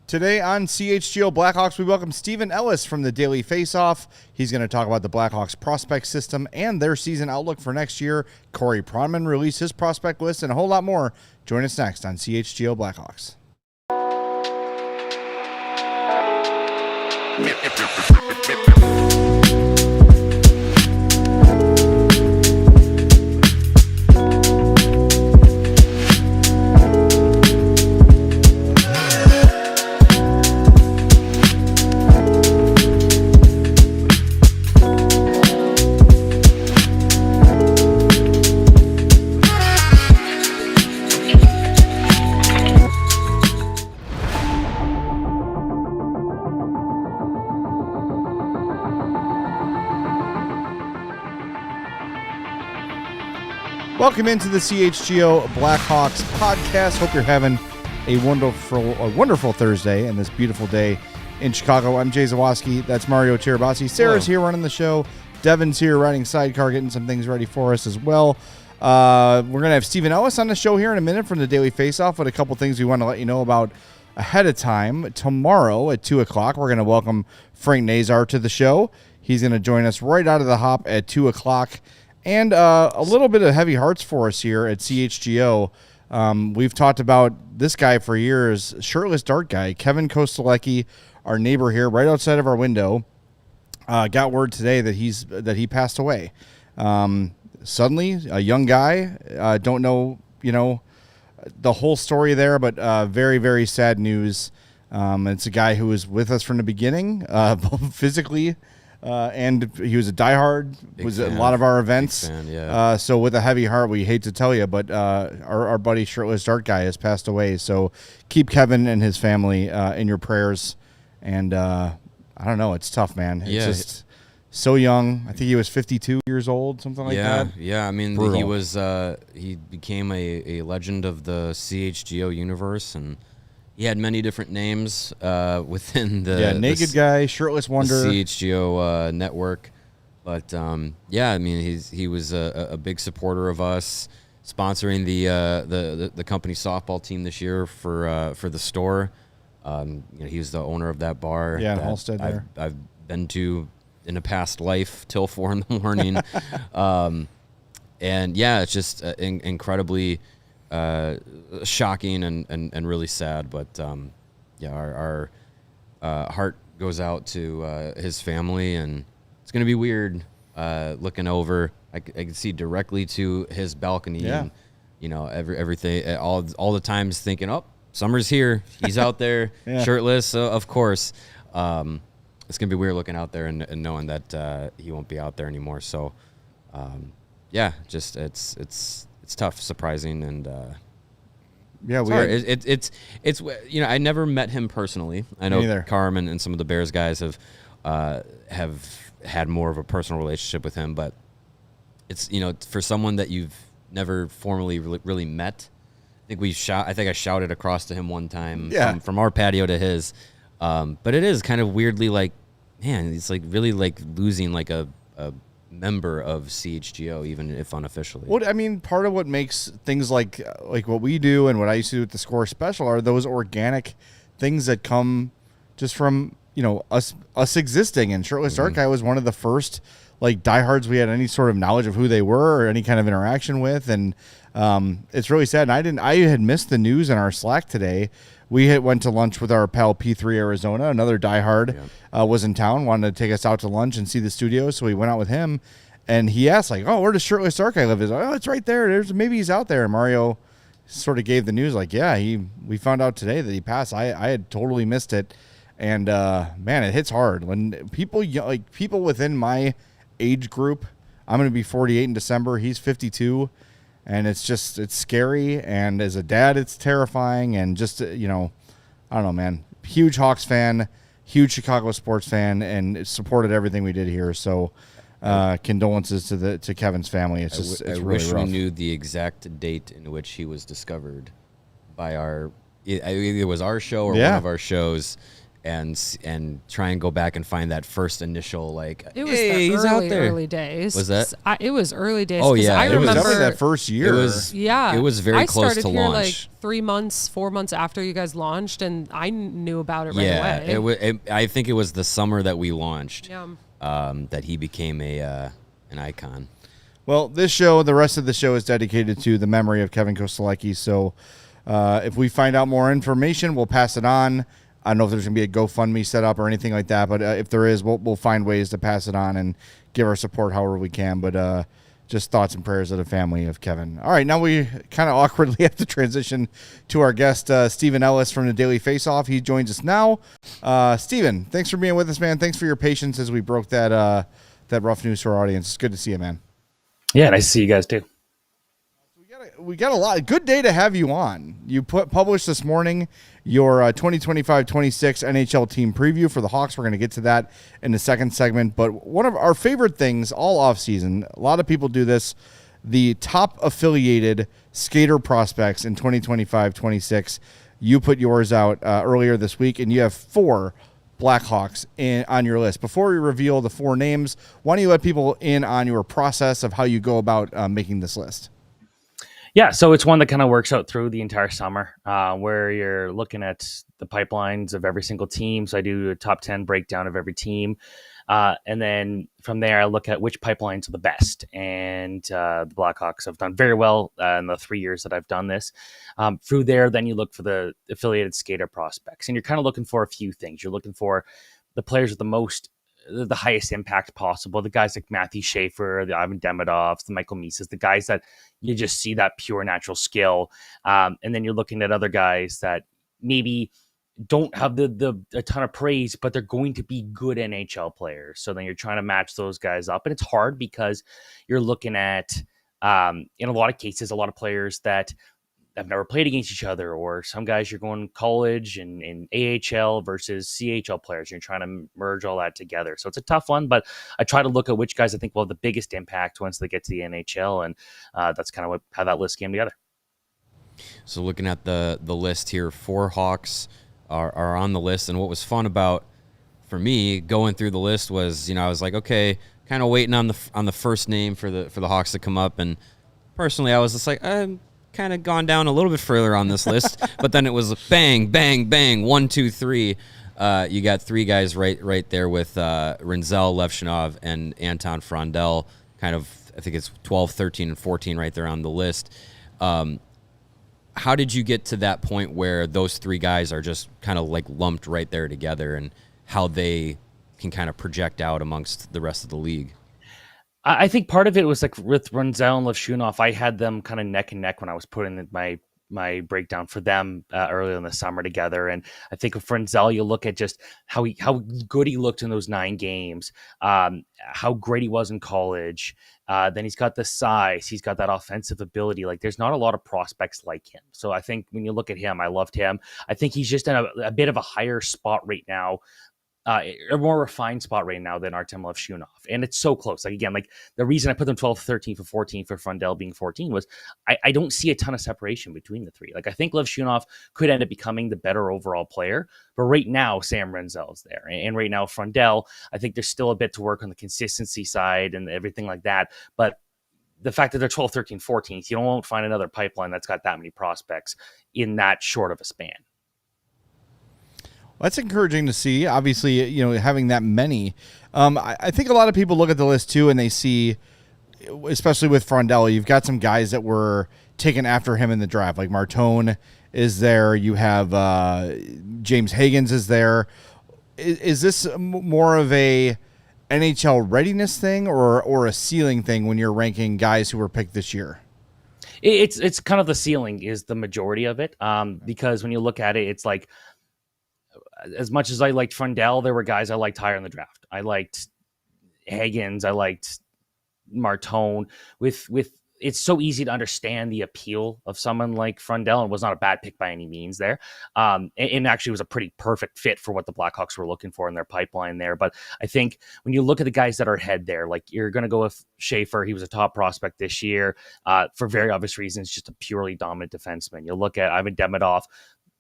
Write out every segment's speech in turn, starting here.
Today on CHGO Blackhawks, we welcome Stephen Ellis from the Daily Faceoff. He's going to talk about the Blackhawks prospect system and their season outlook for next year. Corey Pronman released his prospect list and a whole lot more. Join us next on CHGO Blackhawks. Welcome into the CHGO Blackhawks Podcast. Hope you're having a wonderful Thursday and this beautiful day in Chicago. I'm Zawaski. That's Mario Tirabassi. Sarah's here running the show. Devin's here riding sidecar, getting some things ready for us as well. We're going to have Stephen Ellis on the show here in a minute from the Daily Faceoff with a couple things we want to let you know about ahead of time. Tomorrow at 2 o'clock, we're going to welcome Frank Nazar to the show. He's going to join us right out of the hop at 2 o'clock. And a little bit of heavy hearts for us here at CHGO. We've talked about this guy for years, shirtless dart guy, Kevin Kostelecki, our neighbor here right outside of our window. Got word today that he passed away. Suddenly, a young guy. Don't know, the whole story there, but very, very sad news. It's a guy who was with us from the beginning, physically. And he was a diehard, was at a lot of our events. Fan, yeah. So with a heavy heart, we hate to tell you, but our buddy Shirtless Dart Guy has passed away. So keep Kevin and his family in your prayers. And I don't know, it's tough, man. It's just so young. I think he was 52 years old, something like that. Yeah, I mean, he became a legend of the CHGO universe, and he had many different names within the naked guy, shirtless wonder, the CHGO network. But I mean, he was a big supporter of us, sponsoring the company softball team this year for the store. He was the owner of that bar. Yeah, in Halstead there. I've been to in a past life till 4 in the morning, and it's just incredibly. Shocking and really sad, but our heart goes out to his family, and it's gonna be weird looking over. I can see directly to his balcony, and everything, all the times thinking, oh, summer's here. He's out there shirtless, of course. It's gonna be weird looking out there and knowing that he won't be out there anymore. So, just it's tough, surprising, and it's I never met him personally. I know Carmen and some of the Bears guys have had more of a personal relationship with him, but it's for someone that you've never formally really met. I think I shouted across to him one time from our patio to his, but it is kind of weirdly like, man, it's like really like losing like a member of CHGO, even if unofficially. Well, I mean, part of what makes things like what we do and what I used to do at the Score Special are those organic things that come just from us existing. And Shirtless Dart Guy was one of the first like diehards we had any sort of knowledge of who they were or any kind of interaction with, and it's really sad. And I had missed the news in our Slack today. We went to lunch with our pal P3 Arizona, another diehard, was in town, wanted to take us out to lunch and see the studio, so we went out with him, and he asked, like, oh, where does Shirtless Dart Guy live? He's like, oh, it's right there. Maybe he's out there. And Mario sort of gave the news, like, we found out today that he passed. I had totally missed it, and man, it hits hard when people within my age group. I'm going to be 48 in December. He's 52. And it's scary, and as a dad, it's terrifying, and just, I don't know, man. Huge Hawks fan, huge Chicago sports fan, and supported everything we did here. So, condolences to Kevin's family. It's really wish rough. We knew the exact date in which he was discovered by either it was our show or one of our shows, and try and go back and find that first initial like, it was hey, he's out there. Early days. Was that? It was early days. Oh yeah, I it remember was definitely that first year. It was very close I started to here launch. like 3 months, 4 months after you guys launched, and I knew about it right away. I think it was the summer that we launched. Yeah. That he became an icon. Well, this show, the rest of the show is dedicated to the memory of Kevin Kostelecki. So if we find out more information, we'll pass it on. I don't know if there's going to be a GoFundMe set up or anything like that, but if there is, we'll find ways to pass it on and give our support however we can. But just thoughts and prayers of the family of Kevin. All right, now we kind of awkwardly have to transition to our guest, Stephen Ellis from the Daily Faceoff. He joins us now. Stephen, thanks for being with us, man. Thanks for your patience as we broke that rough news to our audience. It's good to see you, man. Yeah, nice to see you guys too. We got a lot. Good day to have you on. You published this morning your 2025-26 NHL team preview for the Hawks. We're going to get to that in the second segment. But one of our favorite things all offseason, a lot of people do this, the top affiliated skater prospects in 2025-26. You put yours out earlier this week, and you have 4 Blackhawks on your list. Before we reveal the 4 names, why don't you let people in on your process of how you go about making this list? Yeah, so it's one that kind of works out through the entire summer where you're looking at the pipelines of every single team. So I do a top 10 breakdown of every team. And then from there, I look at which pipelines are the best. And the Blackhawks have done very well in the 3 years that I've done this. Through there, then you look for the affiliated skater prospects. And you're kind of looking for a few things. You're looking for the players with the highest impact possible. The guys like Matthew Schaefer, the Ivan Demidovs, the Michael Mises, the guys that you just see that pure natural skill. And then you're looking at other guys that maybe don't have a ton of praise, but they're going to be good NHL players. So then you're trying to match those guys up. And it's hard because you're looking at, in a lot of cases, a lot of players that have never played against each other, or some guys you're going college and AHL versus CHL players. You're trying to merge all that together. So it's a tough one, but I try to look at which guys I think will have the biggest impact once they get to the NHL. And that's kind of how that list came together. So looking at the list here, 4 Hawks are on the list. And what was fun for me going through the list was, I was like, okay, kind of waiting on the first name for the Hawks to come up. And personally, I was just like, I'm kind of gone down a little bit further on this list, but then it was bang, bang, bang, 1, 2, 3. You got 3 guys right there with Rinzel, Levshinov, and Anton Frondel. Kind of, I think it's 12, 13, and 14 right there on the list. How did you get to that point where those 3 guys are just kind of like lumped right there together, and how they can kind of project out amongst the rest of the league? I think part of it was like with Rinzel and Levshinov, I had them kind of neck and neck when I was putting my breakdown for them earlier in the summer together. And I think with Rinzel, you look at just how good he looked in those 9 games, how great he was in college. Then he's got the size, he's got that offensive ability. Like there's not a lot of prospects like him. So I think when you look at him, I loved him. I think he's just in a bit of a higher spot right now. A more refined spot right now than Artem Levshinov. And it's so close. Like, again, like the reason I put them 12, 13 for 14 for Frondel being 14 was I don't see a ton of separation between the 3. Like, I think Levshinov could end up becoming the better overall player. But right now, Sam Rinzel's there. And right now, Frondel, I think there's still a bit to work on the consistency side and everything like that. But the fact that they're 12, 13, 14, you won't find another pipeline that's got that many prospects in that short of a span. That's encouraging to see. Obviously, having that many. I think a lot of people look at the list too, and they see, especially with Frondel, you've got some guys that were taken after him in the draft. Like Martone is there. You have James Higgins is there. Is this more of a NHL readiness thing or a ceiling thing when you're ranking guys who were picked this year? It's kind of the ceiling is the majority of it, because when you look at it, it's like, as much as I liked Frondel, there were guys I liked higher in the draft. I liked Higgins. I liked Martone. With it's so easy to understand the appeal of someone like Frondel, and was not a bad pick by any means there. And actually was a pretty perfect fit for what the Blackhawks were looking for in their pipeline there. But I think when you look at the guys that are ahead there, like you're going to go with Schaefer. He was a top prospect this year for very obvious reasons, just a purely dominant defenseman. You look at Ivan Demidov,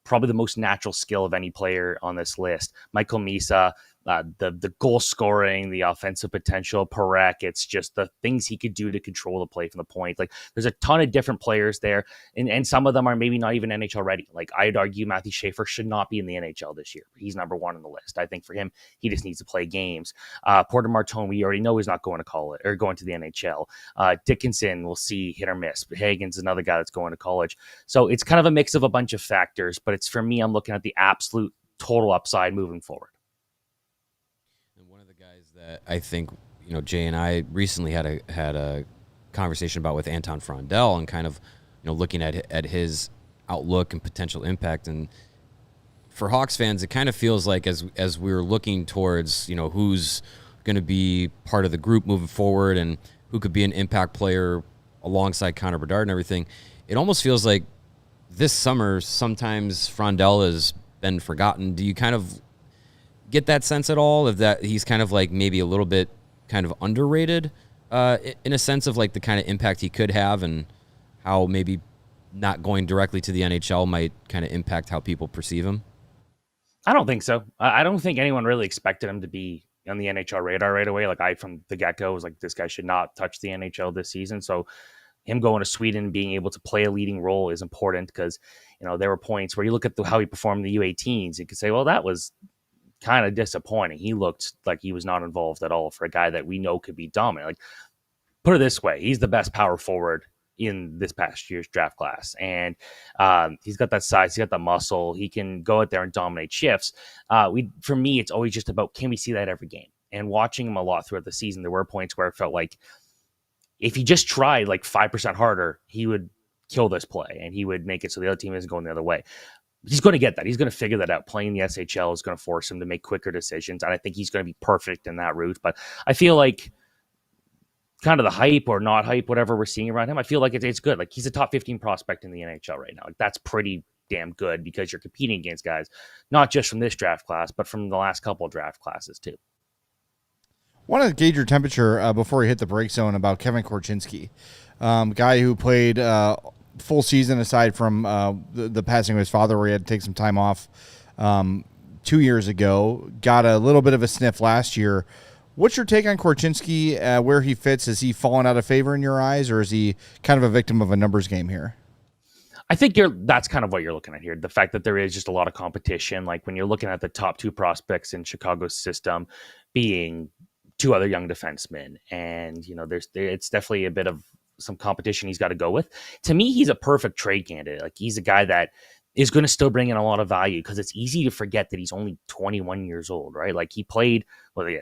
probably the most natural skill of any player on this list. Michael Misa, the goal scoring, the offensive potential, Parekh, it's just the things he could do to control the play from the point. Like, there's a ton of different players there, and some of them are maybe not even NHL ready. Like, I'd argue Matthew Schaefer should not be in the NHL this year. He's number one on the list. I think for him, he just needs to play games. Porter Martone, we already know he's not going to college or going to the NHL. Dickinson, we'll see, hit or miss. But Hagen's another guy that's going to college. So it's kind of a mix of a bunch of factors, but it's, for me, I'm looking at the absolute total upside moving forward. That I think, Jay and I recently had a conversation about with Anton Frondell, and kind of, looking at his outlook and potential impact. And for Hawks fans, it kind of feels like as we're looking towards, who's going to be part of the group moving forward and who could be an impact player alongside Connor Bedard and everything, it almost feels like this summer sometimes Frondell has been forgotten. Do you kind of get that sense at all, of that he's kind of like maybe a little bit kind of underrated in a sense of like the kind of impact he could have, and how maybe not going directly to the NHL might kind of impact how people perceive him? I don't think so. I don't think anyone really expected him to be on the NHL radar right away. Like, I, from the get-go, was like, this guy should not touch the NHL this season. So him going to Sweden and being able to play a leading role is important, because, there were points where you look at how he performed in the U18s, you could say, well, that was kind of disappointing. He looked like he was not involved at all for a guy that we know could be dominant. Like, put it this way, he's the best power forward in this past year's draft class, and he's got that size, he's got the muscle, he can go out there and dominate shifts. For me, it's always just about, can we see that every game? And watching him a lot throughout the season, there were points where it felt like if he just tried like 5% harder, he would kill this play and he would make it so the other team isn't going the other way. He's going to get that. He's going to figure that out. Playing the SHL is going to force him to make quicker decisions, and I think he's going to be perfect in that route. But I feel like kind of the hype or not hype, whatever we're seeing around him, I feel like it's good. Like, he's a top 15 prospect in the NHL right now. Like, that's pretty damn good, because you're competing against guys not just from this draft class, but from the last couple of draft classes too. Want to gauge your temperature before you hit the break zone about Kevin Korchinski, guy who played full season aside from the passing of his father, where he had to take some time off 2 years ago. Got a little bit of a sniff last year. What's your take on Korchinski, where he fits? Has he fallen out of favor in your eyes, or is he kind of a victim of a numbers game here? I think that's kind of what you're looking at here. The fact that there is just a lot of competition. Like, when you're looking at the top two prospects in Chicago's system being two other young defensemen, and, it's definitely a bit of some competition he's got to go with. To me, he's a perfect trade candidate. Like, he's a guy that is going to still bring in a lot of value, because it's easy to forget that he's only 21 years old, right? Like, he played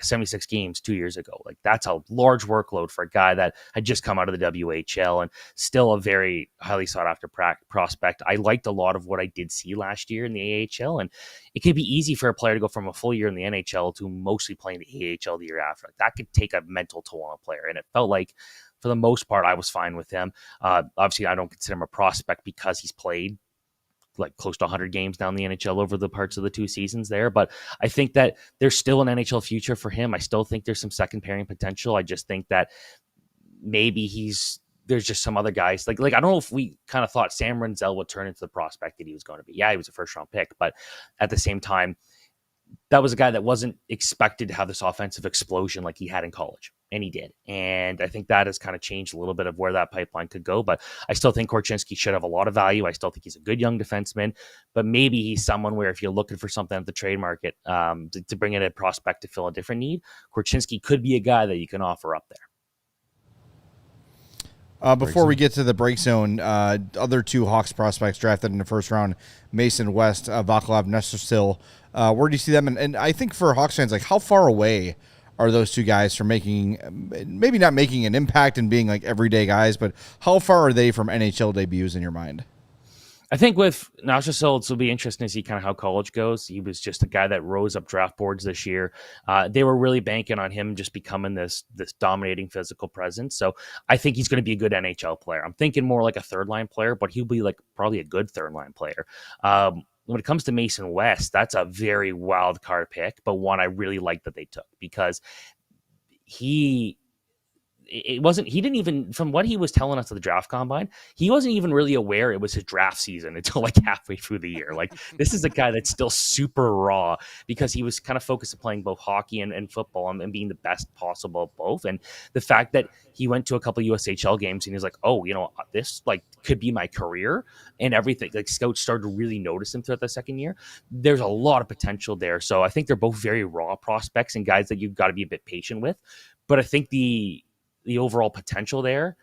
76 games 2 years ago. Like, that's a large workload for a guy that had just come out of the WHL and still a very highly sought after prospect. I liked a lot of what I did see last year in the AHL, and it could be easy for a player to go from a full year in the NHL to mostly playing the AHL the year after. Like, that could take a mental toll on a player, and it felt like, for the most part, I was fine with him. Obviously, I don't consider him a prospect because he's played like close to 100 games down the NHL over the parts of the 2 seasons there. But I think that there's still an NHL future for him. I still think there's some second pairing potential. I just think that maybe there's just some other guys. Like I don't know if we kind of thought Sam Renzel would turn into the prospect that he was going to be. Yeah, he was a first round pick, but at the same time, that was a guy that wasn't expected to have this offensive explosion like he had in college. And he did. And I think that has kind of changed a little bit of where that pipeline could go. But I still think Korchinski should have a lot of value. I still think he's a good young defenseman. But maybe he's someone where if you're looking for something at the trade market to bring in a prospect to fill a different need, Korchinski could be a guy that you can offer up there. Before we get to the break zone, other 2 Hawks prospects drafted in the first round, Mason West, Vaclav Nestersil. Where do you see them? And I think for Hawks fans, like, how far away are those 2 guys from maybe not making an impact and being like everyday guys, but how far are they from NHL debuts in your mind? I think with Nestersil, it'll be interesting to see kind of how college goes. He was just a guy that rose up draft boards this year. They were really banking on him just becoming this dominating physical presence. So I think he's going to be a good NHL player. I'm thinking more like a third line player, but he'll be like probably a good third line player. When it comes to Mason West, that's a very wild card pick, but one I really like that they took, because it wasn't, he didn't even, from what he was telling us at the draft combine, he wasn't even really aware it was his draft season until like halfway through the year. Like, this is a guy that's still super raw because he was kind of focused on playing both hockey and football and being the best possible of both. And the fact that he went to a couple of USHL games and he was like, oh, this like could be my career and everything. Like, scouts started to really notice him throughout the second year. There's a lot of potential there. So I think they're both very raw prospects and guys that you've got to be a bit patient with. But I think the overall potential there,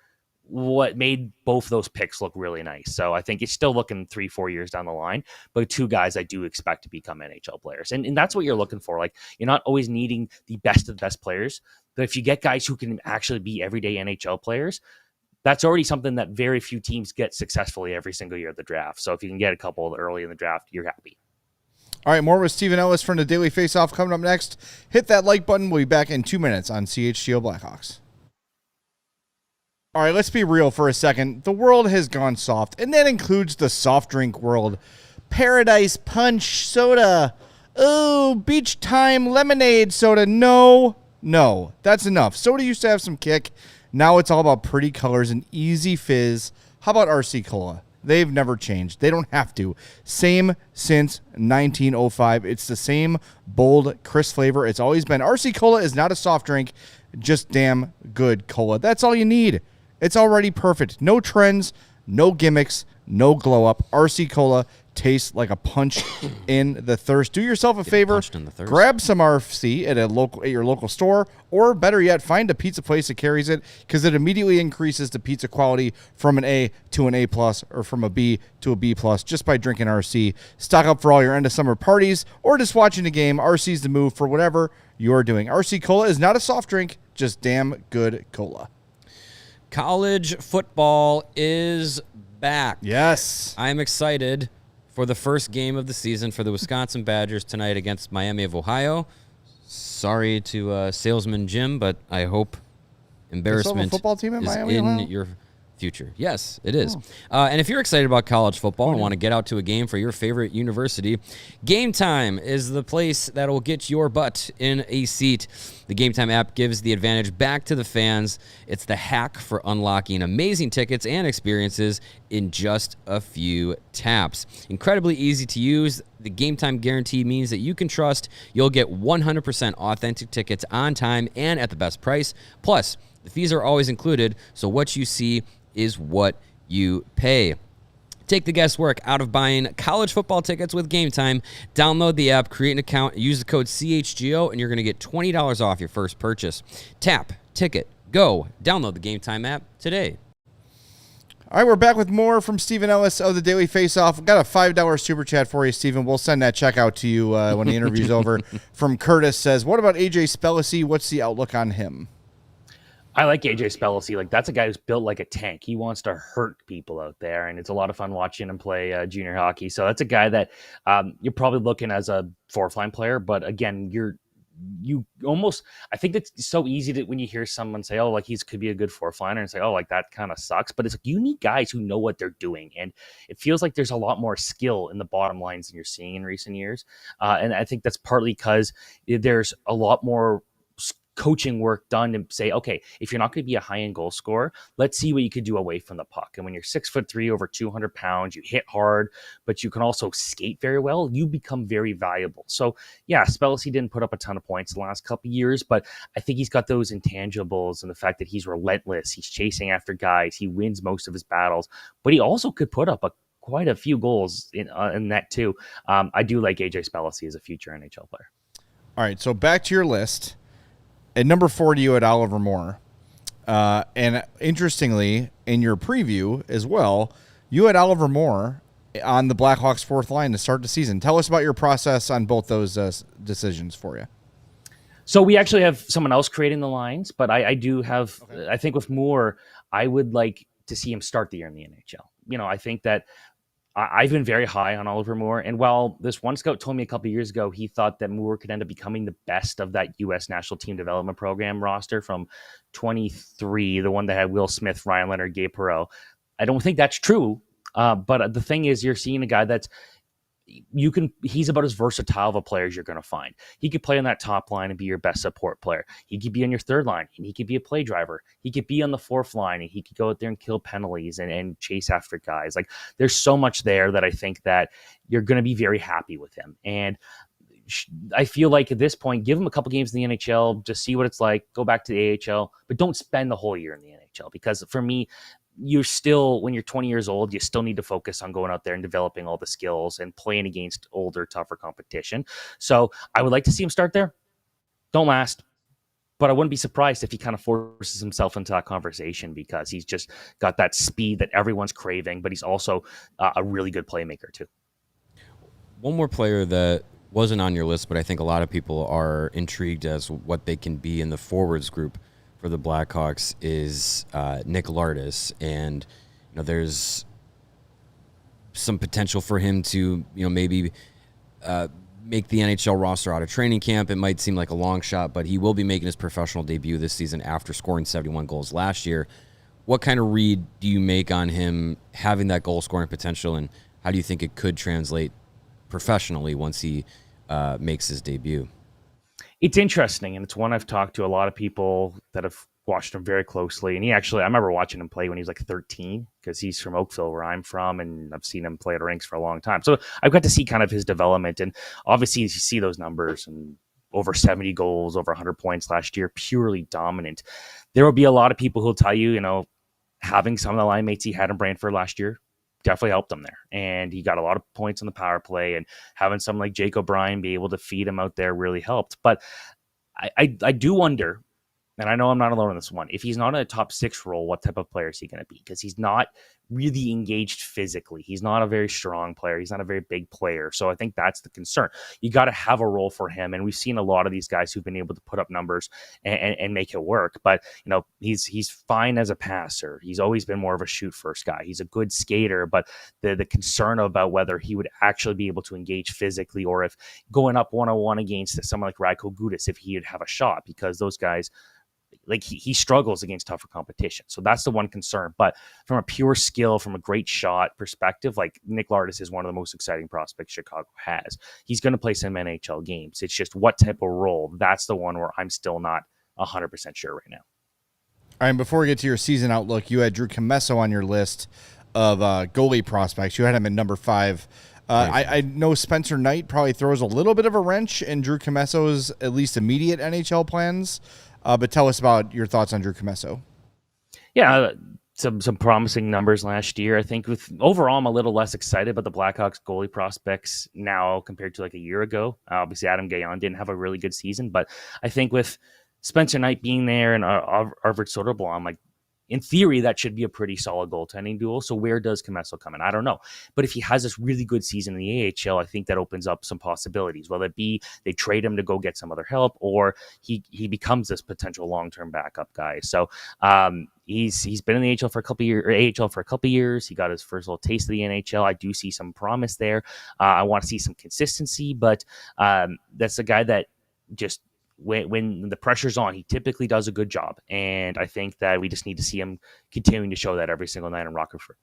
what made both those picks look really nice. So I think it's still looking 3-4 years down the line, but two guys I do expect to become NHL players. And that's what you're looking for. Like, you're not always needing the best of the best players, but if you get guys who can actually be everyday NHL players, that's already something that very few teams get successfully every single year of the draft. So if you can get a couple early in the draft, you're happy. All right, more with Stephen Ellis from the Daily Faceoff coming up next. Hit that like button. We'll be back in 2 minutes on CHGO Blackhawks. All right, let's be real for a second. The world has gone soft, and that includes the soft drink world. Paradise Punch soda. Oh, beach time lemonade soda. No, that's enough. Soda used to have some kick. Now it's all about pretty colors and easy fizz. How about RC Cola? They've never changed. They don't have to. Same since 1905. It's the same bold, crisp flavor. It's always been. RC Cola is not a soft drink, just damn good cola. That's all you need. It's already perfect. No trends, no gimmicks, no glow up. RC Cola tastes like a punch in the thirst. Do yourself a favor. Grab some RC at your local store, or better yet, find a pizza place that carries it, because it immediately increases the pizza quality from an A to an A+, or from a B to a B+, just by drinking RC. Stock up for all your end of summer parties, or just watching the game. RC's the move for whatever you're doing. RC Cola is not a soft drink, just damn good cola. College football is back. Yes. I'm excited for the first game of the season for the Wisconsin Badgers tonight against Miami of Ohio. Sorry to Salesman Jim, but I hope embarrassment football team in is Miami, in Ohio? your future. Yes, it is. And if you're excited about college football and want to get out to a game for your favorite university, Game Time is the place that will get your butt in a seat. The Game Time app gives the advantage back to the fans. It's the hack for unlocking amazing tickets and experiences in just a few taps. Incredibly easy to use. The Game Time guarantee means that you can trust you'll get 100% authentic tickets on time and at the best price. Plus, the fees are always included, so what you see is what you pay. Take the guesswork out of buying college football tickets with Game Time. Download the app, create an account, use the code CHGO, and you're going to get $20 off your first purchase. Tap, ticket, go. Download the Game Time app today. All right, we're back with more from Stephen Ellis of the Daily Faceoff. We've got a $5 super chat for you, Stephen. We'll send that check out to you when the interview's over. From Curtis says, what about AJ Spellacy? What's the outlook on him? I like AJ Spellacy. Like, that's a guy who's built like a tank. He wants to hurt people out there, and it's a lot of fun watching him play junior hockey. So that's a guy that you're probably looking as a fourth line player, but again, you almost, I think it's so easy that when you hear someone say, oh, like could be a good fourth liner, and say, oh, like that kind of sucks. But it's like, you need guys who know what they're doing. And it feels like there's a lot more skill in the bottom lines than you're seeing in recent years. And I think that's partly because there's a lot more coaching work done to say, okay, if you're not going to be a high-end goal scorer, let's see what you could do away from the puck. And when you're 6'3", over 200 pounds, you hit hard, but you can also skate very well, you become very valuable. So yeah, Spellacy didn't put up a ton of points the last couple of years, but I think he's got those intangibles, and the fact that he's relentless, he's chasing after guys, he wins most of his battles, but he also could put up quite a few goals in that too. I do like AJ Spellacy as a future NHL player. All right, so back to your list. At number 40, you had Oliver Moore. And interestingly, in your preview as well, you had Oliver Moore on the Blackhawks fourth line to start the season. Tell us about your process on both those decisions for you. So we actually have someone else creating the lines, but I do have, okay. I think with Moore, I would like to see him start the year in the NHL. I think that I've been very high on Oliver Moore. And while this one scout told me a couple of years ago, he thought that Moore could end up becoming the best of that U.S. National Team Development Program roster from 23, the one that had Will Smith, Ryan Leonard, Gabe Perreault. I don't think that's true. But the thing is, you're seeing a guy that's he's about as versatile of a player as you're going to find. He could play on that top line and be your best support player. He could be on your third line and he could be a play driver. He could be on the fourth line and he could go out there and kill penalties and chase after guys. Like, there's so much there that I think that you're going to be very happy with him. And I feel like at this point, give him a couple games in the NHL, just see what it's like, go back to the AHL, but don't spend the whole year in the NHL, because for me, you're still, when you're 20 years old, you still need to focus on going out there and developing all the skills and playing against older, tougher competition. So I would like to see him start there. Don't last, but I wouldn't be surprised if he kind of forces himself into that conversation, because he's just got that speed that everyone's craving, but he's also a really good playmaker too. One more player that wasn't on your list, but I think a lot of people are intrigued as what they can be in the forwards group for the Blackhawks is Nick Lardis, and there's some potential for him to maybe make the NHL roster out of training camp. It might seem like a long shot, but he will be making his professional debut this season after scoring 71 goals last year. What kind of read do you make on him having that goal scoring potential, and how do you think it could translate professionally once he makes his debut? It's interesting, and it's one I've talked to a lot of people that have watched him very closely. And I remember watching him play when he was like 13, because he's from Oakville, where I'm from, and I've seen him play at rinks for a long time. So I've got to see kind of his development. And obviously, you see those numbers, and over 70 goals, over 100 points last year, purely dominant. There will be a lot of people who'll tell you, having some of the line mates he had in Brantford last year definitely helped him there. And he got a lot of points on the power play, and having someone like Jake O'Brien be able to feed him out there really helped. But I do wonder, and I know I'm not alone in this one, if he's not in a top 6 role, what type of player is he going to be? Because he's not really engaged physically. He's not a very strong player. He's not a very big player. So I think that's the concern. You got to have a role for him. And we've seen a lot of these guys who've been able to put up numbers and make it work. But, he's fine as a passer. He's always been more of a shoot first guy. He's a good skater, but the concern about whether he would actually be able to engage physically, or if going up 1-on-1 against someone like Radko Gudas, if he'd have a shot, because those guys, like, he struggles against tougher competition. So that's the one concern. But from a pure skill, from a great shot perspective, like, Nick Lardis is one of the most exciting prospects Chicago has. He's going to play some NHL games. It's just what type of role. That's the one where I'm still not 100% sure right now. All right, before we get to your season outlook, you had Drew Commesso on your list of goalie prospects. You had him at number 5. I know Spencer Knight probably throws a little bit of a wrench in Drew Comesso's at least immediate NHL plans. But tell us about your thoughts on Drew Commesso. Yeah, some promising numbers last year. I think overall, I'm a little less excited about the Blackhawks goalie prospects now compared to like a year ago. Obviously, Adam Gajan didn't have a really good season, but I think with Spencer Knight being there and Arvid Soderblom, like, in theory, that should be a pretty solid goaltending duel. So where does Commesso come in? I don't know. But if he has this really good season in the AHL, I think that opens up some possibilities. Whether it be they trade him to go get some other help, or he becomes this potential long-term backup guy. So he's been in the AHL for a couple years. He got his first little taste of the NHL. I do see some promise there. I want to see some consistency, but that's a guy that just, when the pressure's on, he typically does a good job. And I think that we just need to see him continuing to show that every single night in Rockford.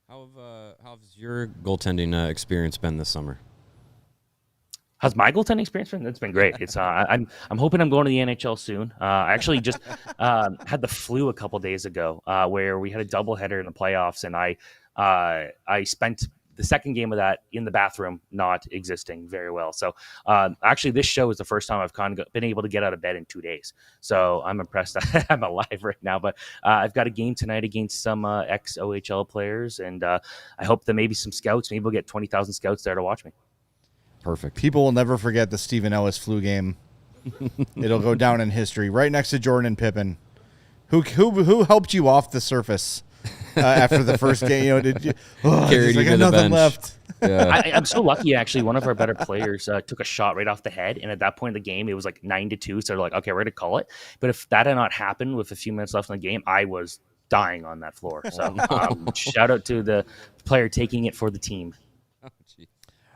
How's your goaltending experience been this summer? How's my goaltending experience been? It's been great. It's I'm hoping I'm going to the NHL soon. I actually just had the flu a couple days ago, where we had a doubleheader in the playoffs, and I spent the second game of that in the bathroom, not existing very well. So actually, this show is the first time I've kind of been able to get out of bed in 2 days. So I'm impressed I'm alive right now. But I've got a game tonight against some ex-OHL players, and I hope that maybe some scouts, maybe we'll get 20,000 scouts there to watch me. Perfect. People will never forget the Stephen Ellis flu game. It'll go down in history, right next to Jordan and Pippen. Who helped you off the surface after the first game? Did you? Carried you to the nothing bench. left. Yeah. I'm so lucky, actually. One of our better players took a shot right off the head, and at that point in the game, it was like 9-2. So they're like, okay, we're going to call it. But if that had not happened with a few minutes left in the game, I was dying on that floor. So shout out to the player taking it for the team. All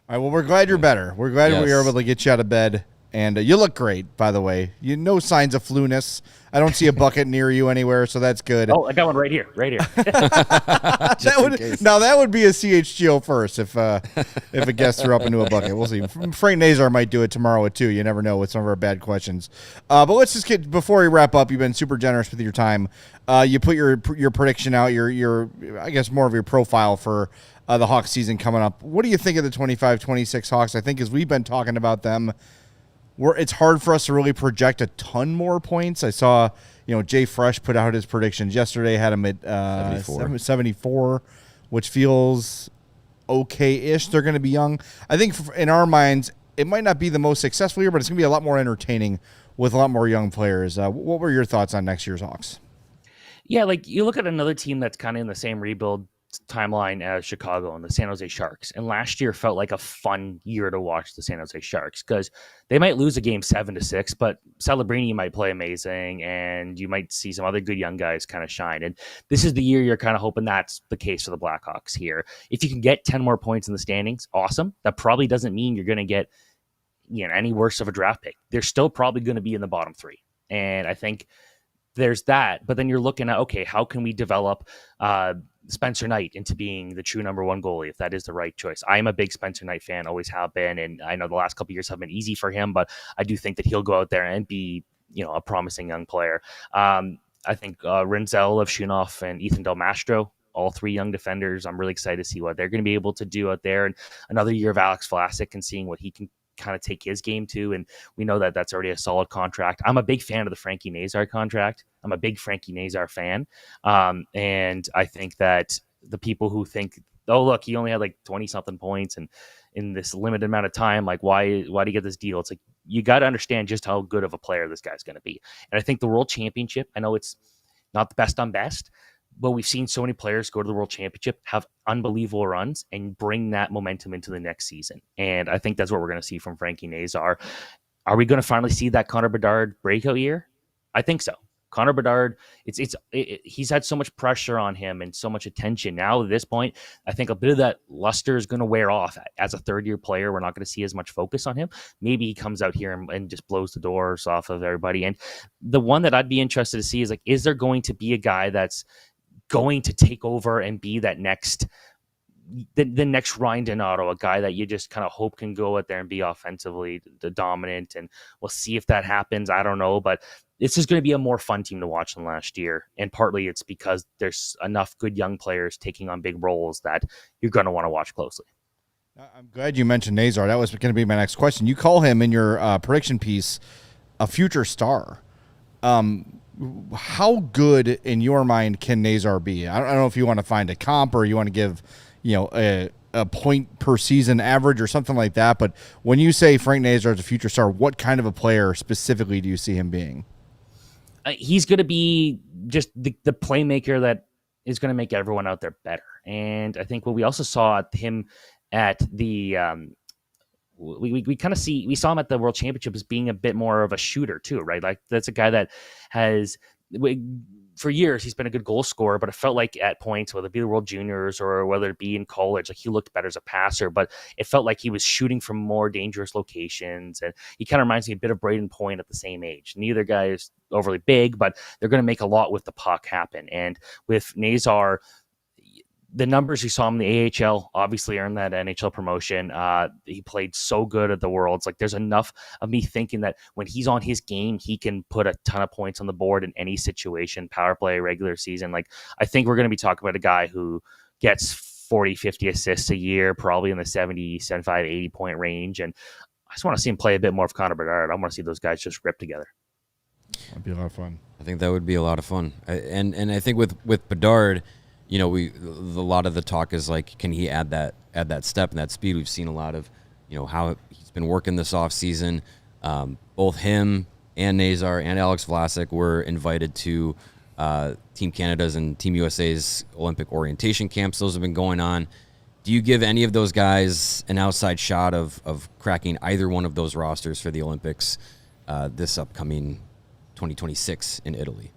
right, well, we're glad you're better. We're glad we were able to get you out of bed And you look great, by the way. No signs of flu-ness. I don't see a bucket near you anywhere, so that's good. Oh, I got one right here. That would be a CHGO first if a guest threw up into a bucket. We'll see. Frank Nazar might do it tomorrow at 2. You never know with some of our bad questions. But let's just get, before we wrap up, you've been super generous with your time. You put your prediction out, your I guess more of your profile for the Hawks season coming up. What do you think of the 25-26 Hawks? I think as we've been talking about them, it's hard for us to really project a ton more points. I saw, Jay Fresh put out his predictions yesterday, had him at 74, which feels okay-ish. They're going to be young. I think in our minds, it might not be the most successful year, but it's going to be a lot more entertaining with a lot more young players. What were your thoughts on next year's Hawks? Yeah, like you look at another team that's kind of in the same rebuild timeline as Chicago and the San Jose Sharks. And last year felt like a fun year to watch the San Jose Sharks because they might lose a game 7-6, but Celebrini might play amazing and you might see some other good young guys kind of shine. And this is the year you're kind of hoping that's the case for the Blackhawks here. If you can get 10 more points in the standings, awesome. That probably doesn't mean you're going to get any worse of a draft pick. They're still probably going to be in the bottom 3. And I think there's that. But then you're looking at, okay, how can we develop Spencer Knight into being the true number 1 goalie, if that is the right choice? I am a big Spencer Knight fan, always have been, and I know the last couple of years have been easy for him, but I do think that he'll go out there and be, a promising young player. I think Renzel, Levshunov, and Ethan Del Mastro, all 3 young defenders, I'm really excited to see what they're going to be able to do out there. And another year of Alex Vlasic and seeing what he can kind of take his game to, and we know that that's already a solid contract. I'm a big fan of the Frankie Nazar contract. I'm a big Frankie Nazar fan, and I think that the people who think, oh look, he only had like 20-something points and in this limited amount of time, like why do you get this deal? It's like you got to understand just how good of a player this guy's going to be. And I think the World Championship, I know it's not the best on best, but we've seen so many players go to the World Championship, have unbelievable runs, and bring that momentum into the next season. And I think that's what we're going to see from Frankie Nazar. Are we going to finally see that Connor Bedard breakout year? I think so. Connor Bedard, he's had so much pressure on him and so much attention. Now at this point, I think a bit of that luster is going to wear off. As a third-year player, we're not going to see as much focus on him. Maybe he comes out here and just blows the doors off of everybody. And the one that I'd be interested to see is, like, is there going to be a guy that's going to take over and be that next the next Ryan Donato, a guy that you just kind of hope can go out there and be offensively the dominant, and we'll see if that happens. I don't know, but this is going to be a more fun team to watch than last year, and partly it's because there's enough good young players taking on big roles that you're going to want to watch closely. I'm glad you mentioned Nazar. That was going to be my next question. You call him in your prediction piece a future star. How good in your mind can Nazar be? I don't know if you want to find a comp or you want to give a point per season average or something like that. But when you say Frank Nazar is a future star, what kind of a player specifically do you see him being? He's going to be just the playmaker that is going to make everyone out there better. And I think what we also saw him at the we saw him at the World Championship as being a bit more of a shooter too, right? Like that's a guy that has, for years, he's been a good goal scorer, but it felt like at points, whether it be the World Juniors or whether it be in college, like he looked better as a passer, but it felt like he was shooting from more dangerous locations. And he kind of reminds me a bit of Braden Point at the same age. Neither guy is overly big, but they're going to make a lot with the puck happen. And with Nazar, the numbers you saw him in the AHL obviously earned that NHL promotion. He played so good at the Worlds. Like, there's enough of me thinking that when he's on his game, he can put a ton of points on the board in any situation, power play, regular season. Like, I think we're going to be talking about a guy who gets 40, 50 assists a year, probably in the 70, 75, 80 point range. And I just want to see him play a bit more of Connor Bedard. I want to see those guys just rip together. That'd be a lot of fun. I think that would be a lot of fun. And I think with Bedard, a lot of the talk is like, can he add that step and that speed? We've seen a lot of, how he's been working this off season. Both him and Nazar and Alex Vlasic were invited to Team Canada's and Team USA's Olympic orientation camps. Those have been going on. Do you give any of those guys an outside shot of cracking either one of those rosters for the Olympics this upcoming 2026 in Italy?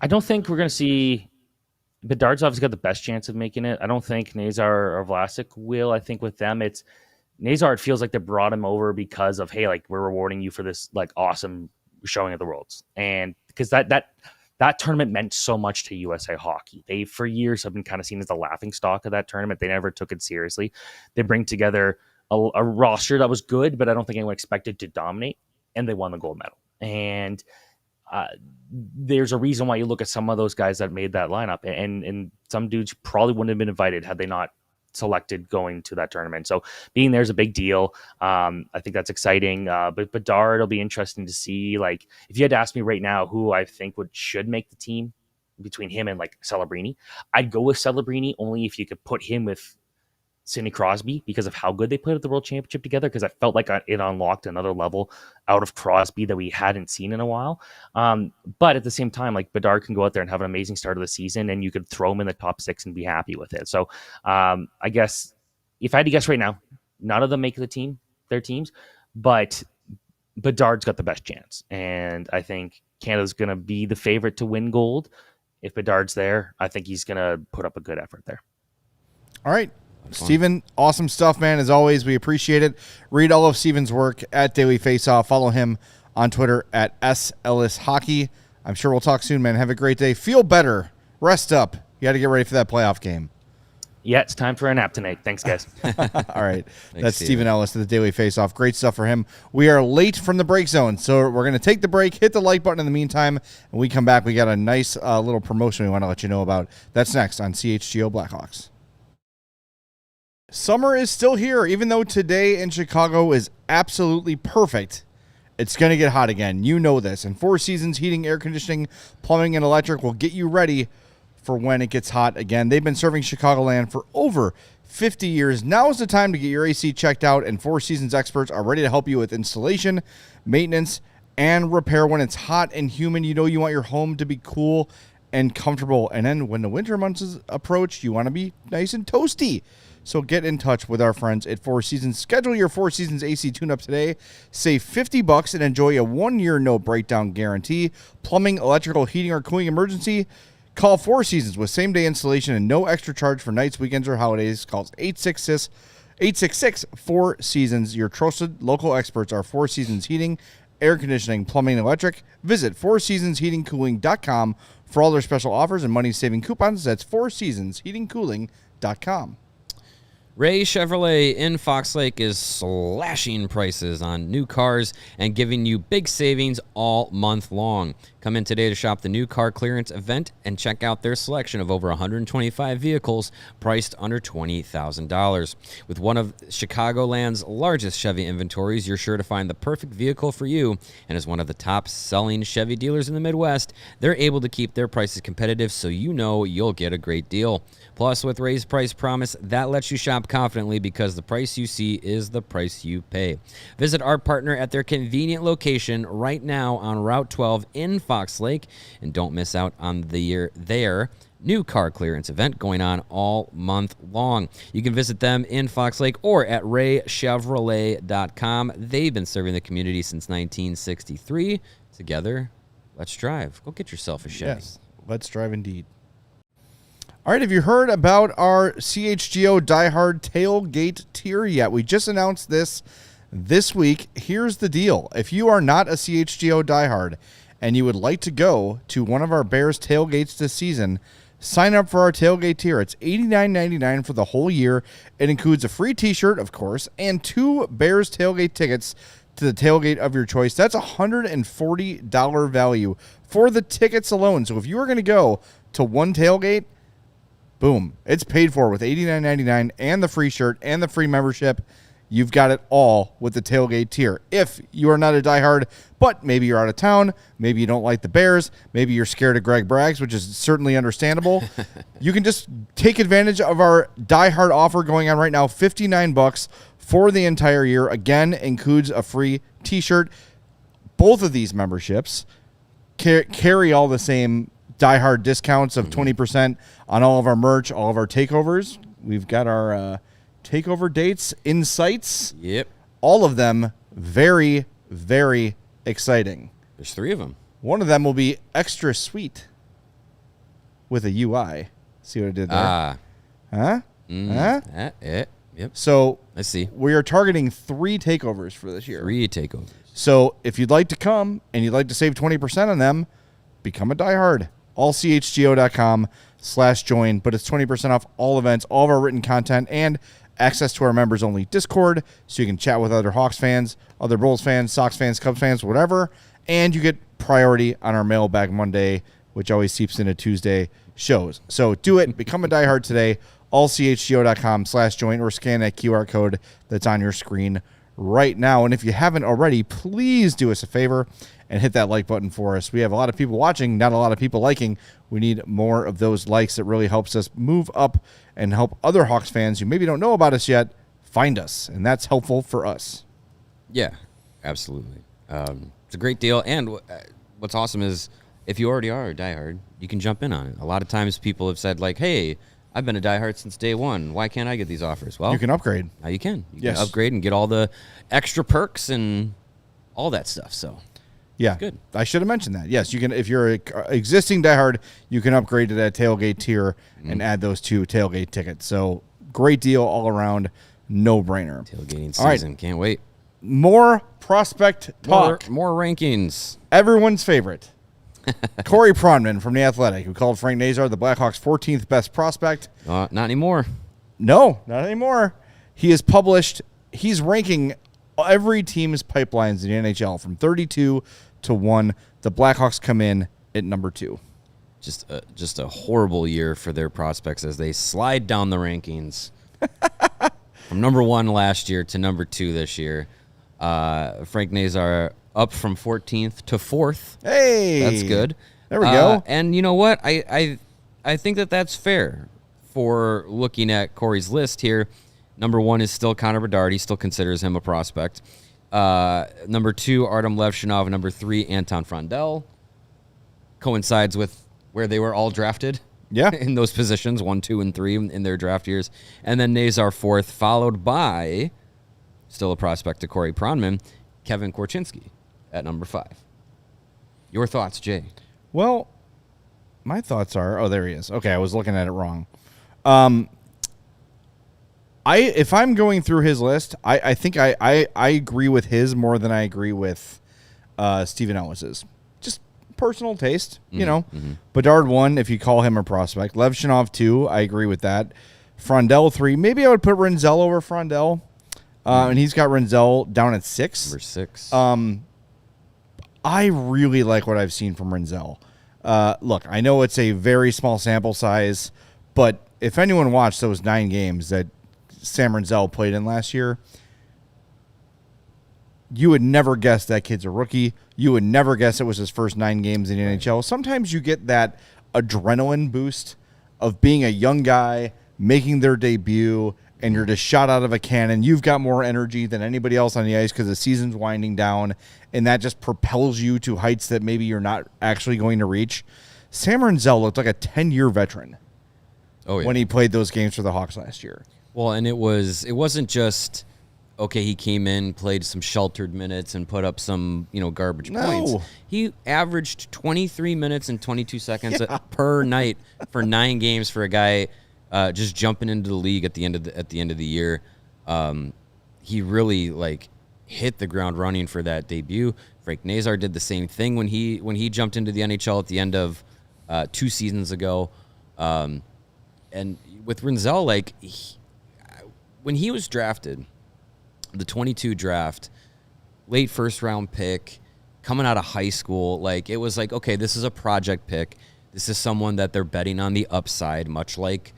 I don't think we're going to see. Bedard's obviously got the best chance of making it. I don't think Nazar or Vlasic will. I think with them, it's Nazar, it feels like they brought him over because of, hey, like we're rewarding you for this like awesome showing of the Worlds, and because that tournament meant so much to USA Hockey. They for years have been kind of seen as the laughing stock of that tournament. They never took it seriously. They bring together a roster that was good, but I don't think anyone expected to dominate, and they won the gold medal. And there's a reason why you look at some of those guys that made that lineup, and some dudes probably wouldn't have been invited had they not selected going to that tournament. So being there is a big deal. I think that's exciting. But Bedard, it'll be interesting to see. Like, if you had to ask me right now who I think should make the team between him and like Celebrini, I'd go with Celebrini only if you could put him with Sidney Crosby because of how good they played at the World Championship together, because I felt like it unlocked another level out of Crosby that we hadn't seen in a while. But at the same time, like Bedard can go out there and have an amazing start of the season, and you could throw him in the top 6 and be happy with it. So I guess if I had to guess right now, none of them make their teams, but Bedard's got the best chance. And I think Canada's going to be the favorite to win gold. If Bedard's there, I think he's going to put up a good effort there. All right. Steven, awesome stuff, man. As always, we appreciate it. Read all of Steven's work at Daily Faceoff. Follow him on Twitter at @SEllisHockey. I'm sure we'll talk soon, man. Have a great day. Feel better. Rest up. You got to get ready for that playoff game. Yeah, it's time for a nap tonight. Thanks, guys. All right. That's Steven Ellis of the Daily Faceoff. Great stuff for him. We are late from the break zone, so we're going to take the break, hit the like button in the meantime, and we come back. We got a nice little promotion we want to let you know about. That's next on CHGO Blackhawks. Summer is still here, even though today in Chicago is absolutely perfect. It's going to get hot again. You know this. And Four Seasons Heating, Air Conditioning, Plumbing, and Electric will get you ready for when it gets hot again. They've been serving Chicagoland for over 50 years. Now is the time to get your AC checked out, and Four Seasons experts are ready to help you with installation, maintenance, and repair when it's hot and humid. You know you want your home to be cool and comfortable. And then when the winter months approach, you want to be nice and toasty. So get in touch with our friends at Four Seasons. Schedule your Four Seasons AC tune-up today. Save $50 and enjoy a 1-year no-breakdown guarantee. Plumbing, electrical, heating, or cooling emergency? Call Four Seasons with same-day installation and no extra charge for nights, weekends, or holidays. Call 866-4Seasons. Your trusted local experts are Four Seasons Heating, Air Conditioning, Plumbing, and Electric. Visit FourSeasonsHeatingCooling.com for all their special offers and money-saving coupons. That's FourSeasonsHeatingCooling.com. Ray Chevrolet in Fox Lake is slashing prices on new cars and giving you big savings all month long. Come in today to shop the new car clearance event and check out their selection of over 125 vehicles priced under $20,000. With one of Chicagoland's largest Chevy inventories, you're sure to find the perfect vehicle for you. And as one of the top-selling Chevy dealers in the Midwest, they're able to keep their prices competitive so you know you'll get a great deal. Plus, with Ray's Price Promise, that lets you shop confidently because the price you see is the price you pay. Visit our partner at their convenient location right now on Route 12 in Fox Lake, and don't miss out on their new car clearance event going on all month long. You can visit them in Fox Lake or at raychevrolet.com. They've been serving the community since 1963. Together, let's drive. Go get yourself a Chevy. Yes, let's drive indeed. All right, have you heard about our CHGO Die Hard Tailgate tier yet? We just announced this week. Here's the deal. If you are not a CHGO Die Hard and you would like to go to one of our Bears tailgates this season, sign up for our tailgate tier. It's $89.99 for the whole year. It includes a free t-shirt, of course, and 2 Bears tailgate tickets to the tailgate of your choice. That's a $140 value for the tickets alone. So if you are going to go to one tailgate, boom, it's paid for with $89.99 and the free shirt and the free membership. You've got it all with the tailgate tier. If you are not a diehard, but maybe you're out of town, maybe you don't like the Bears, maybe you're scared of Greg Braggs, which is certainly understandable, you can just take advantage of our diehard offer going on right now, $59 for the entire year. Again, includes a free t-shirt. Both of these memberships carry all the same diehard discounts of 20% on all of our merch, all of our takeovers. We've got our takeover dates in sights. Yep. All of them very, very exciting. There's 3 of them. One of them will be extra sweet with a UI. See what I did there? Huh? Huh? Yep. Yep. So I see. we are targeting 3 takeovers for this year. 3 takeovers. So if you'd like to come and you'd like to save 20% on them, become a diehard. ALLCHGO.com/join, but it's 20% off all events, all of our written content, and access to our members-only Discord, so you can chat with other Hawks fans, other Bulls fans, Sox fans, Cubs fans, whatever, and you get priority on our Mailbag Monday, which always seeps into Tuesday shows. So do it. Become a diehard today. ALLCHGO.com/join, or scan that QR code that's on your screen right now. And if you haven't already, please do us a favor and hit that like button for us. We have a lot of people watching, not a lot of people liking. We need more of those likes. It really helps us move up and help other Hawks fans who maybe don't know about us yet find us, and that's helpful for us. Yeah, absolutely. It's a great deal, and what's awesome is if you already are a diehard, you can jump in on it. A lot of times people have said, like, hey, I've been a diehard since day one. Why can't I get these offers? Well, You can upgrade. now you can. You Yes. can upgrade and get all the extra perks and all that stuff. So Yeah, Good. I should have mentioned that. Yes, you can. If you're an existing diehard, you can upgrade to that tailgate tier and add those 2 tailgate tickets. So great deal all around, no brainer. tailgating All right. season. Can't wait. More prospect talk. More rankings. Everyone's favorite, Corey Pronman from The Athletic, who called Frank Nazar the Blackhawks' 14th best prospect. Not anymore. No, not anymore. He has published. He's ranking every team's pipelines in the NHL from 32 to 1. The Blackhawks come in at number 2. Just a horrible year for their prospects as they slide down the rankings from number 1 last year to number 2 this year. Frank Nazar up from 14th to 4th. Hey, That's good. There we go. And you know what? I think that's fair for looking at Corey's list here. Number 1 is still Connor Bedard. He still considers him a prospect. Number 2, Artem Levshinov. Number 3, Anton Frondell. Coincides with where they were all drafted. Yeah. In those positions, 1, 2, and 3 in their draft years. And then Nazar 4th, followed by, still a prospect to Corey Pronman, Kevin Korchinski at number 5. Your thoughts, Jay? Well, my thoughts are. Oh, there he is. Okay, I was looking at it wrong. If I'm going through his list, I think I agree with his more than I agree with Stephen Ellis's. Just personal taste, you know. Bedard 1, if you call him a prospect. Levshinov 2, I agree with that. Frondell 3, maybe I would put Renzel over Frondell, and he's got Renzel down at 6. Number 6. I really like what I've seen from Renzel. Look, I know it's a very small sample size, but if anyone watched those 9 games that Sam Renzel played in last year, you would never guess that kid's a rookie. You would never guess it was his first 9 games in the NHL. Sometimes you get that adrenaline boost of being a young guy making their debut, and you're just shot out of a cannon. You've got more energy than anybody else on the ice because the season's winding down, and that just propels you to heights that maybe you're not actually going to reach. Sam Renzel looked like a 10-year veteran when he played those games for the Hawks last year. Well, and it wasn't just, okay, he came in, played some sheltered minutes, and put up some, garbage points. He averaged 23 minutes and 22 seconds per night for 9 games for a guy just jumping into the league at the end of the year. He really hit the ground running for that debut. Frank Nazar did the same thing when he jumped into the NHL at the end of 2 seasons ago. And with Renzel, when he was drafted, the 22 draft, late first-round pick, coming out of high school, it was okay, this is a project pick. This is someone that they're betting on the upside, much like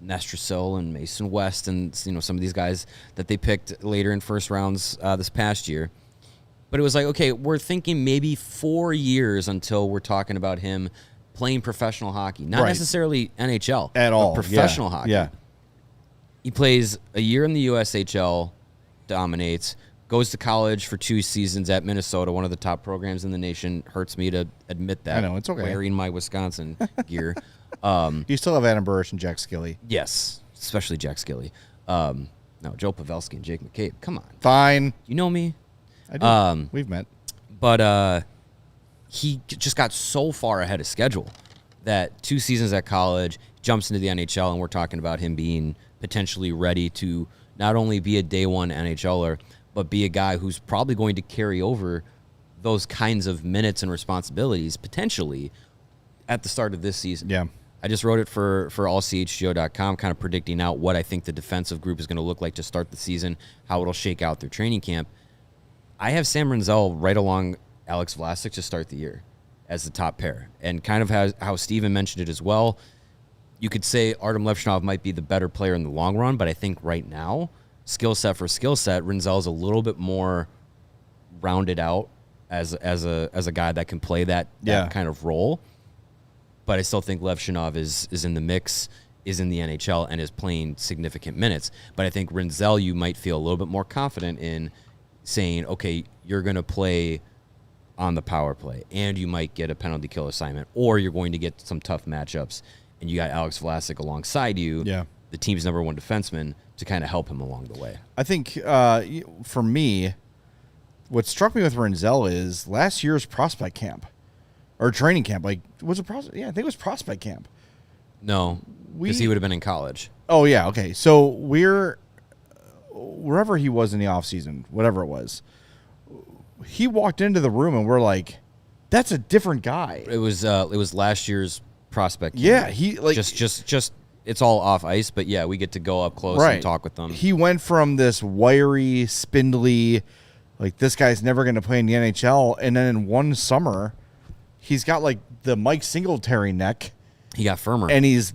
Nestrasil and Mason West and some of these guys that they picked later in first rounds this past year. But it was okay, we're thinking maybe 4 years until we're talking about him playing professional hockey. Not necessarily NHL. At all. Professional hockey. Yeah. He plays a year in the USHL, dominates, goes to college for 2 seasons at Minnesota, one of the top programs in the nation. Hurts me to admit that. I know, it's okay. Wearing my Wisconsin gear. You still have Adam Burrish and Jack Skilly. Yes, especially Jack Skilly. No, Joe Pavelski and Jake McCabe. Come on. Fine. You know me. I do. We've met. But he just got so far ahead of schedule that 2 seasons at college, jumps into the NHL, and we're talking about him being potentially ready to not only be a day one NHLer, but be a guy who's probably going to carry over those kinds of minutes and responsibilities potentially at the start of this season. Yeah. I just wrote it for ALLCHGO.com, kind of predicting out what I think the defensive group is going to look like to start the season, how it'll shake out through training camp. I have Sam Rinzel right along Alex Vlasic to start the year as the top pair. And kind of how Steven mentioned it as well, you could say Artem Levshunov might be the better player in the long run, but I think right now, skill set for skill set, Rinzel is a little bit more rounded out as a guy that can play that kind of role. But I still think Levshunov is in the mix, is in the NHL, and is playing significant minutes. But I think Rinzel, you might feel a little bit more confident in saying, okay, you're going to play on the power play, and you might get a penalty kill assignment, or you're going to get some tough matchups, and you got Alex Vlasic alongside you, the team's number one defenseman, to kind of help him along the way. I think for me, what struck me with Rinzel is last year's prospect camp. Or training camp, like, was it prospect? Yeah, I think it was prospect camp. No, because he would have been in college. Oh, yeah, okay. So wherever he was in the offseason, whatever it was, he walked into the room and we're like, that's a different guy. It was last year's prospect camp. Yeah, he like just it's all off ice, but yeah, we get to go up close and talk with them. He went from this wiry, spindly, like this guy's never going to play in the NHL, and then in one summer, he's got like the Mike Singletary neck. He got firmer. And he's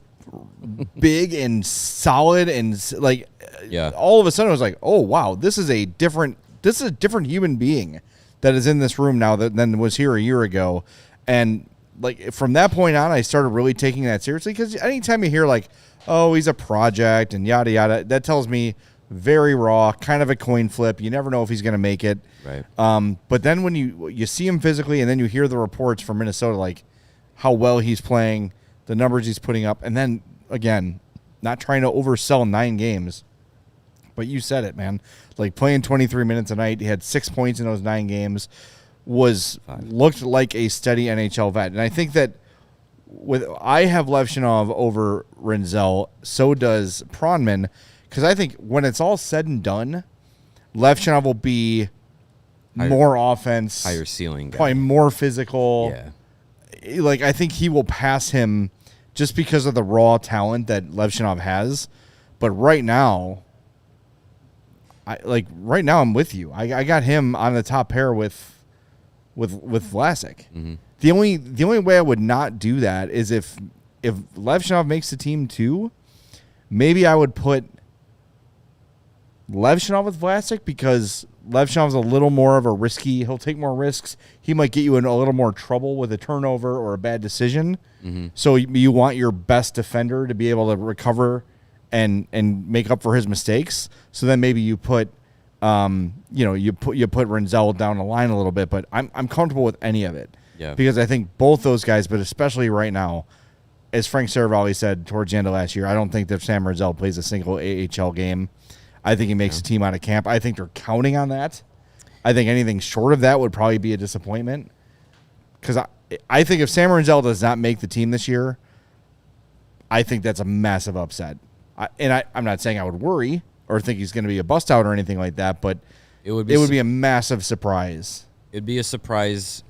big and solid and like all of a sudden I was like, "Oh wow, this is a different human being that is in this room now than was here a year ago." And like from that point on, I started really taking that seriously, because anytime you hear like, "Oh, he's a project" and yada yada, that tells me very raw, kind of a coin flip. You never know if he's going to make it. Right. But then when you see him physically, and then you hear the reports from Minnesota, like how well he's playing, the numbers he's putting up, and then again, not trying to oversell 9 games, but you said it, man. Like playing 23 minutes a night, he had 6 points in those 9 games, looked like a steady NHL vet, and I think that I have Levshunov over Rinzel, so does Pronman. Because I think when it's all said and done, Levshunov will be more offense, higher ceiling guy. Probably more physical. Yeah. Like, I think he will pass him just because of the raw talent that Levshunov has. But right now, I'm with you. I got him on the top pair with Vlasic. Mm-hmm. The only way I would not do that is if Levshunov makes the team too, maybe I would put Levshunov with Vlasic, because Levshunov's a little more of a risky. He'll take more risks. He might get you in a little more trouble with a turnover or a bad decision. Mm-hmm. So you want your best defender to be able to recover and make up for his mistakes. So then maybe you put you put Rinzel down the line a little bit. But I'm comfortable with any of it. Yeah. Because I think both those guys, but especially right now, as Frank Saravalli said towards the end of last year, I don't think that Sam Rinzel plays a single AHL game. I think he makes a team out of camp. I think they're counting on that. I think anything short of that would probably be a disappointment. Because I think if Sam Rinzel does not make the team this year, I think that's a massive upset. I'm not saying I would worry or think he's going to be a bust out or anything like that, but it would be a massive surprise. It'd be a surprise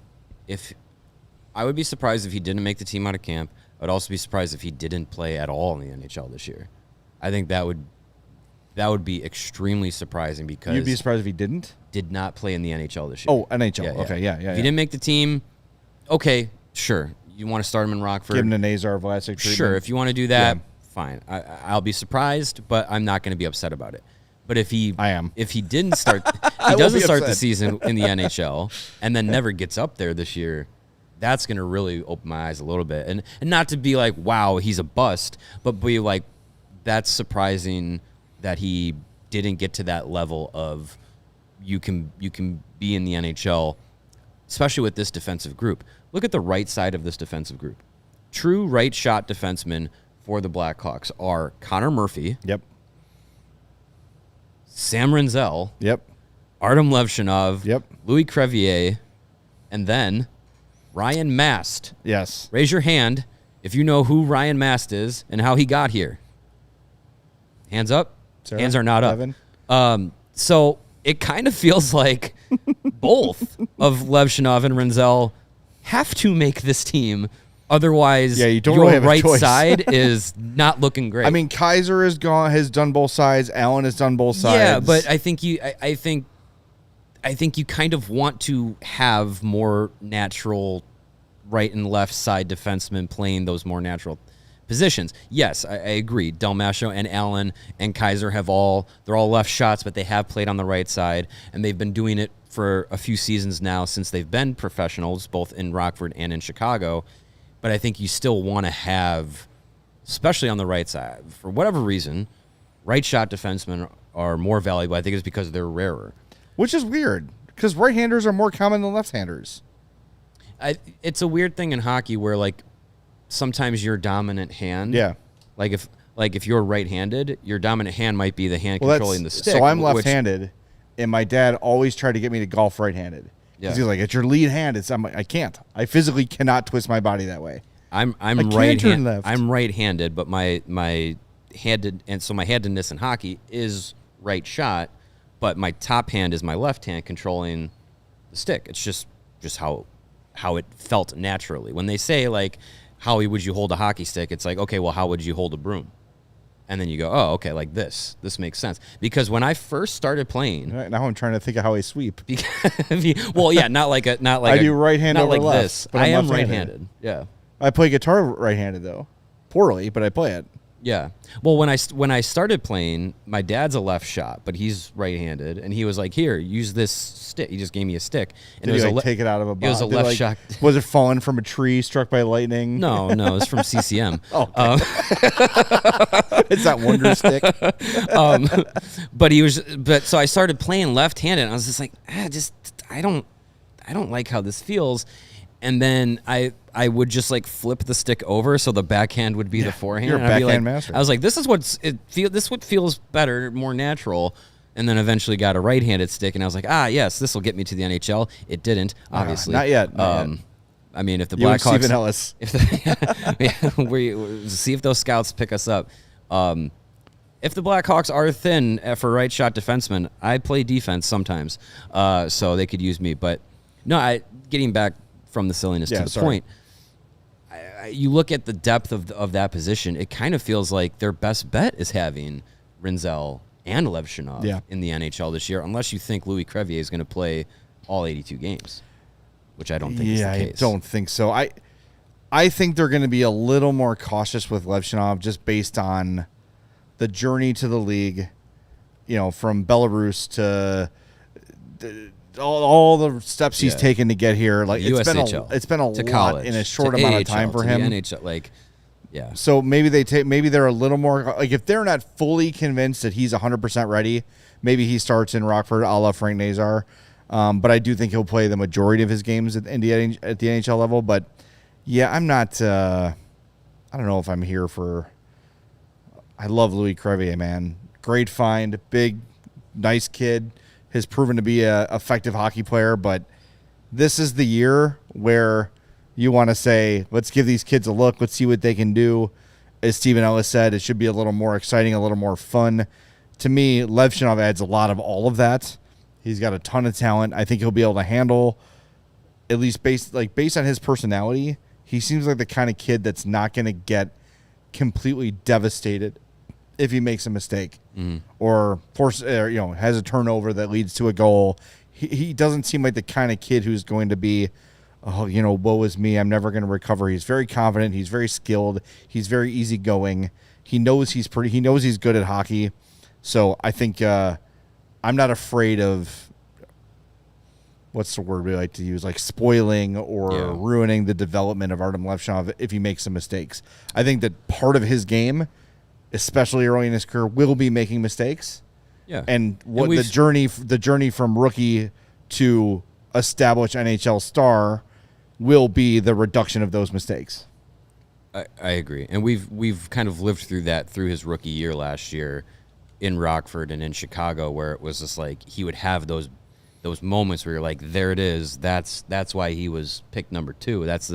I would be surprised if he didn't make the team out of camp. I would also be surprised if he didn't play at all in the NHL this year. I think that would be extremely surprising, because You'd be surprised if he did not play in the NHL this year. Oh, NHL. Okay, yeah. If he didn't make the team, okay, sure. You want to start him in Rockford? Give him the Nazar Vlasic treatment. Sure, if you want to do that, fine. I'll be surprised, but I'm not going to be upset about it. But if he didn't start, he doesn't start the season in the NHL and then never gets up there this year, that's going to really open my eyes a little bit. And not to be like, wow, he's a bust, but be like, that's surprising that he didn't get to that level of you can be in the NHL, especially with this defensive group. Look at the right side of this defensive group. True right shot defensemen for the Blackhawks are Connor Murphy. Yep. Sam Rinzel. Yep. Artem Levshunov. Yep. Louis Crevier. And then Ryan Mast. Yes. Raise your hand if you know who Ryan Mast is and how he got here, hands up. Sarah? Hands are not Evan? up. So it kind of feels like both of Levshinov and Rinzel have to make this team. Otherwise, you don't your really have a right choice. side is not looking great. I mean, Kaiser has done both sides. Allen has done both sides. Yeah, but I think you kind of want to have more natural right and left side defensemen playing those more natural positions. Yes, I agree. Dalmascio and Allen and Kaiser they're all left shots, but they have played on the right side, and they've been doing it for a few seasons now since they've been professionals, both in Rockford and in Chicago. But I think you still want to have, especially on the right side, for whatever reason, right shot defensemen are more valuable. I think it's because they're rarer. Which is weird, because right-handers are more common than left-handers. It's a weird thing in hockey where, like, sometimes your dominant hand. Yeah. Like if you're right-handed, your dominant hand might be the hand controlling the stick. So I'm left-handed, and my dad always tried to get me to golf right-handed. Yeah. He's like, it's your lead hand. I'm like, I can't. I physically cannot twist my body that way. I'm can't turn left. I'm right-handed, but my handed, and so my handedness in hockey is right shot, but my top hand is my left hand controlling the stick. It's just how it felt naturally. When they say, like, how would you hold a hockey stick? It's like, okay, well, how would you hold a broom? And then you go, oh, okay, like this. This makes sense. Because when I first started playing, Right, now I'm trying to think of how I sweep. well, yeah, not like I do right hand not over like left, this. but I'm I am left-handed. right-handed. Yeah, I play guitar right-handed though, poorly, but I play it. yeah. Well, when I started playing, my dad's a left shot, but he's right-handed, and he was like, "Here, use this stick." He just gave me a stick, and Did you take it out of a box? It was a left shot. Was it falling from a tree, struck by lightning? No, it's from CCM. Oh, it's that wonder stick. But so I started playing left-handed, and I was just like, I don't like how this feels. And then I would just like flip the stick over so the backhand would be the forehand. You're a and I'd be backhand like, master. I was like, this is what feels better, more natural. And then eventually got a right-handed stick, and I was like, yes, this will get me to the NHL. It didn't, obviously. Not yet. I mean, if the You and Blackhawks, Stephen Ellis. we see if those scouts pick us up. If the Blackhawks are thin for right shot defensemen, I play defense sometimes, so they could use me. But no, getting back from the silliness to the point, you look at the depth of that position, it kind of feels like their best bet is having Rinzel and Levshinov in the NHL this year, unless you think Louis Crevier is going to play all 82 games, which I don't think is the case. I don't think so. I think they're going to be a little more cautious with Levshinov just based on the journey to the league, from Belarus to all the steps he's taken to get here. Like USHL, it's been a lot college, in a short amount of time for him. The NHL, yeah. So maybe they're a little more like, if they're not fully convinced that he's 100% ready, maybe he starts in Rockford a la Frank Nazar. But I do think he'll play the majority of his games at the NHL level. But yeah, I'm not. I don't know if I'm here for. I love Louis Crevier, man. Great find, big, nice kid. Has proven to be a effective hockey player, but this is the year where you want to say, let's give these kids a look. Let's see what they can do. As Stephen Ellis said, it should be a little more exciting, a little more fun. To me, Levshinov adds a lot of all of that. He's got a ton of talent. I think he'll be able to handle, at least based on his personality, he seems like the kind of kid that's not going to get completely devastated if he makes a mistake or has a turnover that leads to a goal. He doesn't seem like the kind of kid who's going to be, woe is me, I'm never going to recover. He's very confident. He's very skilled. He's very easygoing. He knows he's good at hockey. So I think I'm not afraid of, what's the word we like to use, like spoiling or ruining the development of Artem Levshinov if he makes some mistakes. I think that part of his game, especially early in his career, will be making mistakes. Yeah. And the journey from rookie to established NHL star will be the reduction of those mistakes. I agree. And we've kind of lived through that through his rookie year last year in Rockford and in Chicago, where it was just like he would have those moments where you're like, there it is. That's why he was picked number 2. That's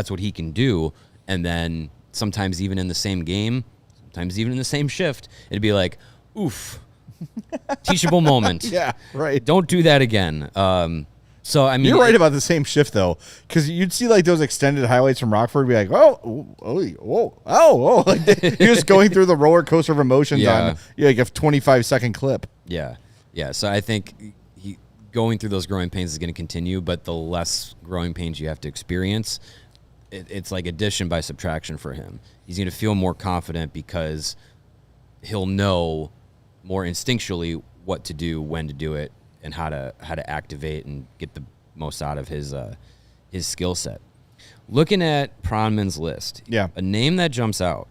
what he can do. And then sometimes even in the same game, sometimes even in the same shift, it'd be like, oof, teachable moment. Yeah, right. Don't do that again. So, I mean, you're right about the same shift, though, because you'd see like those extended highlights from Rockford, be like, oh, like you're just going through the roller coaster of emotions on like a 25-second clip. Yeah. So I think going through those growing pains is going to continue, but the less growing pains you have to experience, it's like addition by subtraction for him. He's going to feel more confident because he'll know more instinctually what to do, when to do it, and how to activate and get the most out of his skill set. Looking at Pronman's list, a name that jumps out,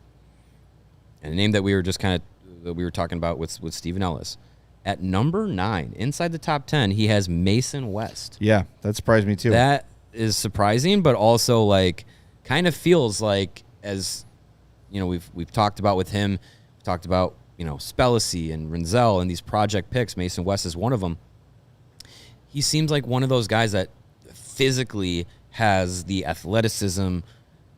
and a name that we were just talking about with Stephen Ellis. At number 9, inside the top 10, he has Mason West. Yeah, that surprised me too. That is surprising, but also like kind of feels like, as you know, we've talked about with him, we talked about, you know, Spellacy and Renzel and these project picks. Mason West is one of them. He seems like one of those guys that physically has the athleticism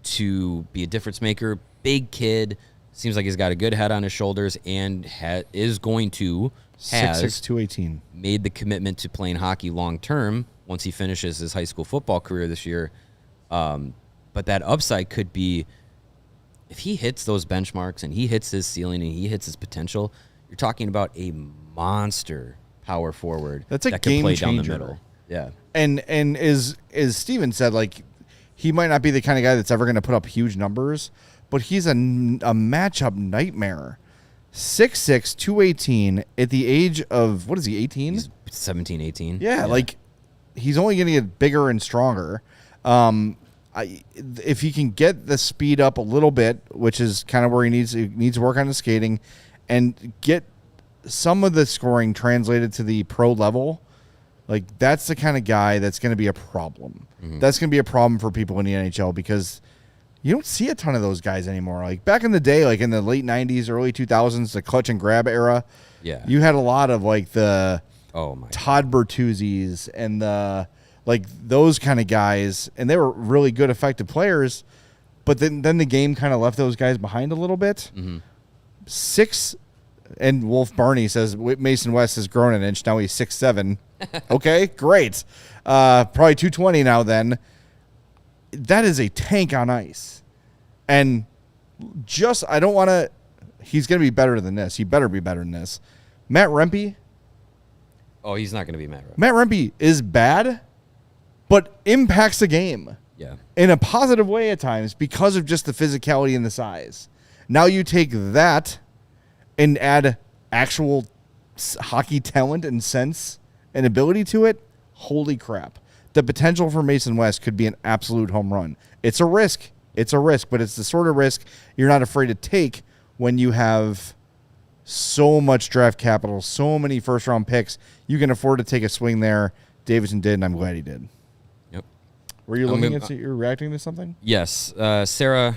to be a difference maker. Big kid. Seems like he's got a good head on his shoulders and is going to 6'6", 218. Made the commitment to playing hockey long term once he finishes his high school football career this year. But that upside could be, if he hits those benchmarks and he hits his ceiling and he hits his potential, you're talking about a monster power forward. That's a that game can play changer. down the middle. Yeah. And as Steven said, like, he might not be the kind of guy that's ever going to put up huge numbers, but he's a matchup nightmare. 6'6", 218 at the age of, what is he, 18? He's 17, 18. Yeah, like, he's only going to get bigger and stronger. If he can get the speed up a little bit, which is kind of where he needs to work on his skating, and get some of the scoring translated to the pro level, like, that's the kind of guy that's going to be a problem. Mm-hmm. That's going to be a problem for people in the NHL because you don't see a ton of those guys anymore. Like, back in the day, like in the late 90s, early 2000s, the clutch and grab era, you had a lot of, like, the Todd Bertuzzi's and the, like, those kind of guys, and they were really good, effective players, but then the game kind of left those guys behind a little bit. Mm-hmm. And Wolf Barney says Mason West has grown an inch. Now he's 6'7". Okay, great. Probably 220 now then. That is a tank on ice. And just, I don't want to, he's going to be better than this. He better be better than this. Matt Rempe. Oh, he's not going to be Matt Rempe. Matt Rempe is bad, but impacts the game. Yeah. In a positive way at times because of just the physicality and the size. Now you take that and add actual hockey talent and sense and ability to it, holy crap. The potential for Mason West could be an absolute home run. It's a risk. But it's the sort of risk you're not afraid to take when you have so much draft capital, so many first-round picks. You can afford to take a swing there. Davidson did, and I'm glad he did. Yep. Were you looking at you're reacting to something? Yes. Sarah.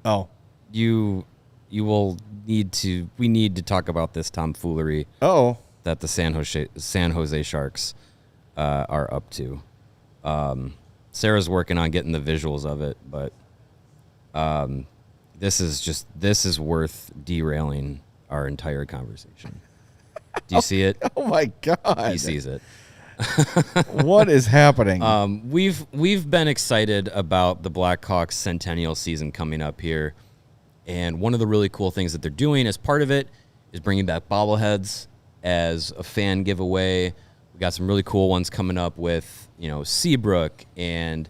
Oh. You will need to. We need to talk about this tomfoolery. That the San Jose Sharks are up to. Sarah's working on getting the visuals of it, but this is worth derailing our entire conversation. Do you see it? Oh my God! He sees it. What is happening? We've been excited about the Blackhawks centennial season coming up here. And one of the really cool things that they're doing as part of it is bringing back bobbleheads as a fan giveaway. We got some really cool ones coming up with, Seabrook and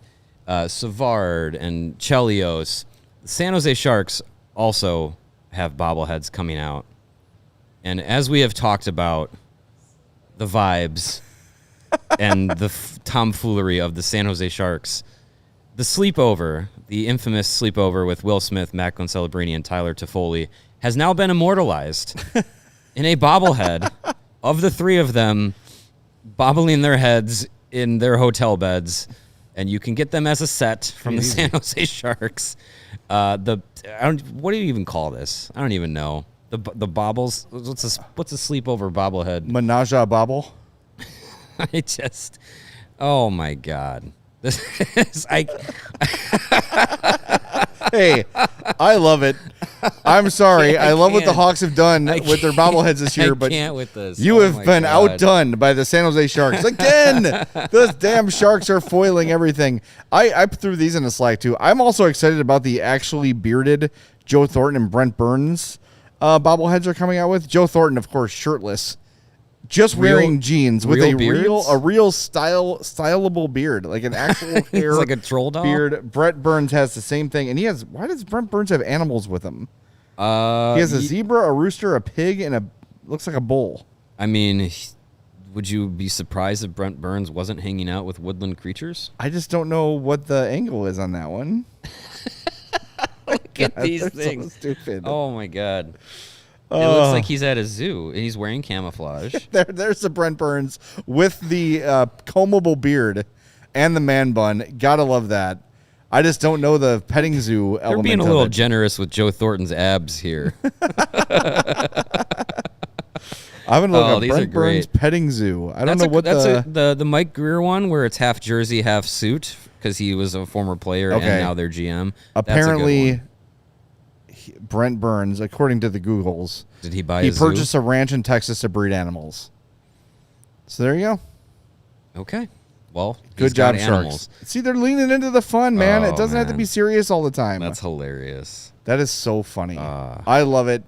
Savard and Chelios. The San Jose Sharks also have bobbleheads coming out. And as we have talked about the vibes and the tomfoolery of the San Jose Sharks, the sleepover, the infamous sleepover with Will Smith, Macklin Celebrini, and Tyler Toffoli has now been immortalized in a bobblehead of the three of them bobbling their heads in their hotel beds. And you can get them as a set from the San Jose Sharks. What do you even call this? I don't even know. The bobbles. What's a sleepover bobblehead? Menage a bobble. Oh my God. This is Hey, I love it. I'm sorry. I love what the can't. Hawks have done with their bobbleheads this year, I but can't with this. you Oh have my been God. outdone by the San Jose Sharks. Again, those damn Sharks are foiling everything. I threw these in the Slack, too. I'm also excited about the actually bearded Joe Thornton and Brent Burns bobbleheads are coming out with. Joe Thornton, of course, shirtless. Just wearing jeans with a beards? real stylable beard, like an actual hair like a troll doll? beard. Brent Burns has the same thing, and he has. Why does Brent Burns have animals with him? He has a zebra, a rooster, a pig, and looks like a bull. I mean, would you be surprised if Brent Burns wasn't hanging out with woodland creatures? I just don't know what the angle is on that one. Look at these They're things. so stupid. Oh my God. It looks like he's at a zoo and he's wearing camouflage. There's the Brent Burns with the combable beard and the man bun. Gotta love that. I just don't know the petting zoo They're element. being a of little it. generous with Joe Thornton's abs here. I'm gonna look up these are Brent Burns great. petting zoo. I don't know what the Mike Greer one where it's half jersey, half suit because he was a former player Okay. and now they're GM. That's a good apparently one. Brent Burns, according to the Googles, Did he buy? he a zoo? purchased a ranch in Texas to breed animals. So there you go. Okay. Well, Good he's got job, animals. Sharks. See, they're leaning into the fun, man. It Oh, doesn't have to man. be serious all the time. That's hilarious. That is so funny. I love it.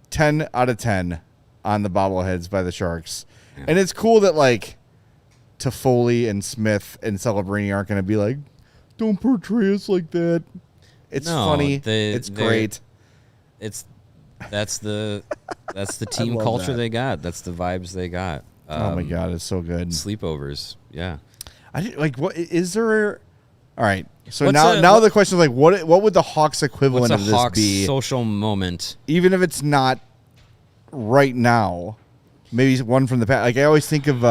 10 out of 10 on the bobbleheads by the Sharks. Yeah. And it's cool that, like, Toffoli and Smith and Celebrini aren't going to be like, don't portray us like that. It's No, funny. they- It's they're- great. That's the team love culture that. they got. That's the vibes they got. Oh, my God. It's so good. Sleepovers. Yeah. What is there? All right. So What's now the question is, like, what would the Hawks equivalent What's of a this Hawks be? social moment? Even if it's not right now, maybe one from the past. Like I always think of,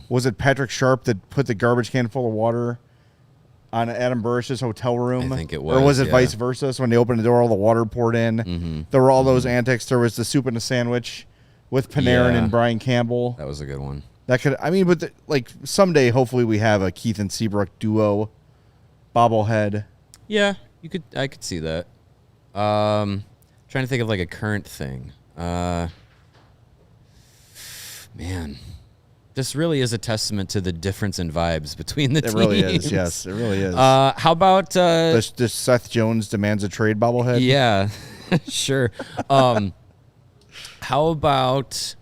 was it Patrick Sharp that put the garbage can full of water on Adam Burrish's hotel room? I think it Or was was, it yeah. vice versa? So when they opened the door, all the water poured in. Mm-hmm. There were all those antics. There was the soup and a sandwich with Panarin Yeah. and Brian Campbell. That was a good one. That could, I mean, but like someday, hopefully, we have a Keith and Seabrook duo bobblehead. Yeah, I could see that. Trying to think of like a current thing. Man, this really is a testament to the difference in vibes between the It teams. really is. Yes, it really is. How about This Seth Jones demands a trade bobblehead. yeah, sure. How about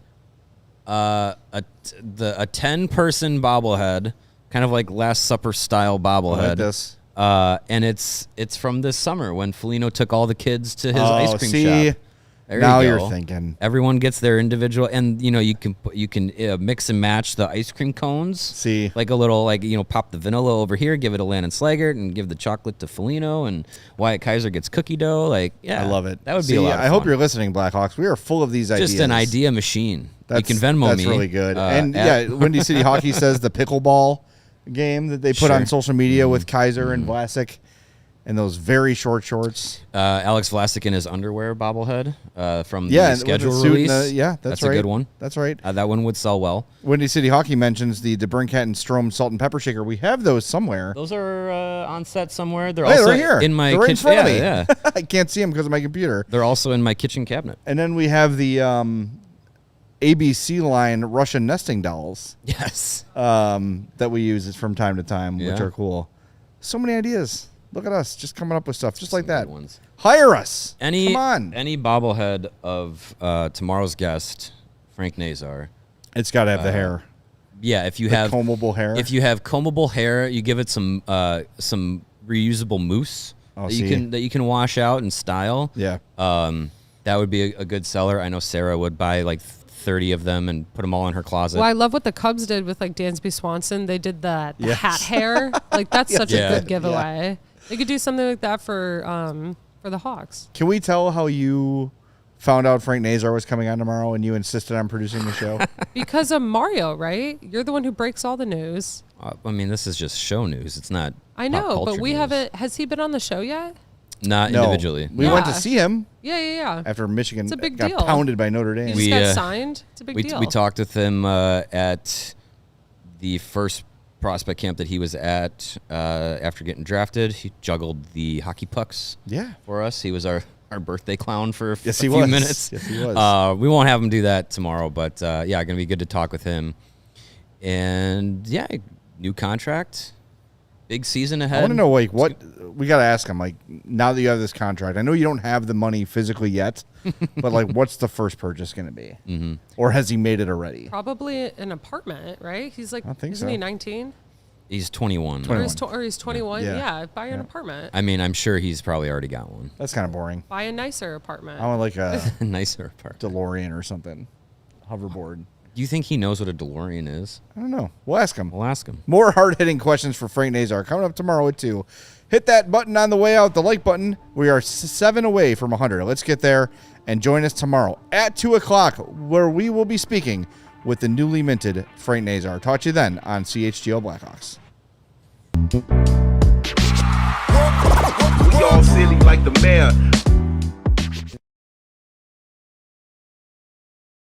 a 10-person bobblehead, kind of like Last Supper style I bobblehead. like this. And it's from this summer when Foligno took all the kids to his ice cream see, shop. There now you you're go. thinking. Everyone gets their individual, and you can mix and match the ice cream cones. See. like a little pop the vanilla over here, give it a Landon Slaggert, and give the chocolate to Foligno, and Wyatt Kaiser gets cookie dough. Like, yeah, I love it. That would See, be a lot of I hope fun. you're listening, Blackhawks. We are full of these ideas. Just an idea machine. You can Venmo that's me. really good. And at- Windy City Hockey says the pickleball game that they put on Sure. social media with Kaiser and Vlasic and those very short shorts. Alex Vlasic in his underwear bobblehead from Yeah, the and with the schedule suit and release. the- that's right. a good one. That's right. That one would sell well. Windy City Hockey mentions the DeBrincat and Strom salt and pepper shaker. We have those somewhere. Those are on set somewhere. They're Hey, also they're right here. in my They're right in kitchen. front of me. Yeah. I can't see them because of my computer. They're also in my kitchen cabinet. And then we have the ABC line Russian nesting dolls Yes. that we use from time to time, which Yeah. are cool. So many ideas. Look at us, just coming up with stuff just like Some that. good ones. Hire us. Any Come on. any bobblehead of tomorrow's guest, Frank Nazar. It's got to have the hair. Yeah, if you The have combable hair. If you have combable hair, you give it some reusable mousse Oh, that you can wash out and style. Yeah. That would be a good seller. I know Sarah would buy like 30 of them and put them all in her closet. Well, I love what the Cubs did with like Dansby Swanson. They did the Yes. hat hair. Like that's such Yeah. a good giveaway. They could do something like that for the Hawks. Can we tell how you found out Frank Nazar was coming on tomorrow and you insisted on producing the show? Because of Mario, right? You're the one who breaks all the news. I mean, this is just show news. It's not. I pop know, but culture we news. haven't. Has he been on the show yet? Not No. individually. We no. went to Yeah. see him Yeah. after Michigan It's a big got deal. pounded by Notre He Dame. just We, got signed. It's a big deal. We talked with him at the first prospect camp that he was at after getting drafted. He juggled the hockey pucks for us. He was our birthday clown for a few minutes. Yes, he was. We won't have him do that tomorrow, but going to be good to talk with him. And, new contract, big season ahead. I want to know, like, what we got to ask him, like, now that you have this contract. I know you don't have the money physically yet, but, like, what's the first purchase going to be? Mm-hmm. Or has he made it already? Probably an apartment, right? He's like, isn't he 19? He's 21. Or he's 21. Yeah, buy an apartment. I mean, I'm sure he's probably already got one. That's kind of boring. Buy a nicer apartment. I want like a nicer apartment. DeLorean or something. Hoverboard. Do you think he knows what a DeLorean is? I don't know. We'll ask him. More hard-hitting questions for Frank Nazar coming up tomorrow at 2. Hit that button on the way out, the like button. We are 7 away from 100. Let's get there and join us tomorrow at 2 o'clock where we will be speaking with the newly minted Frank Nazar. Talk to you then on CHGO Blackhawks. We all silly like the mayor.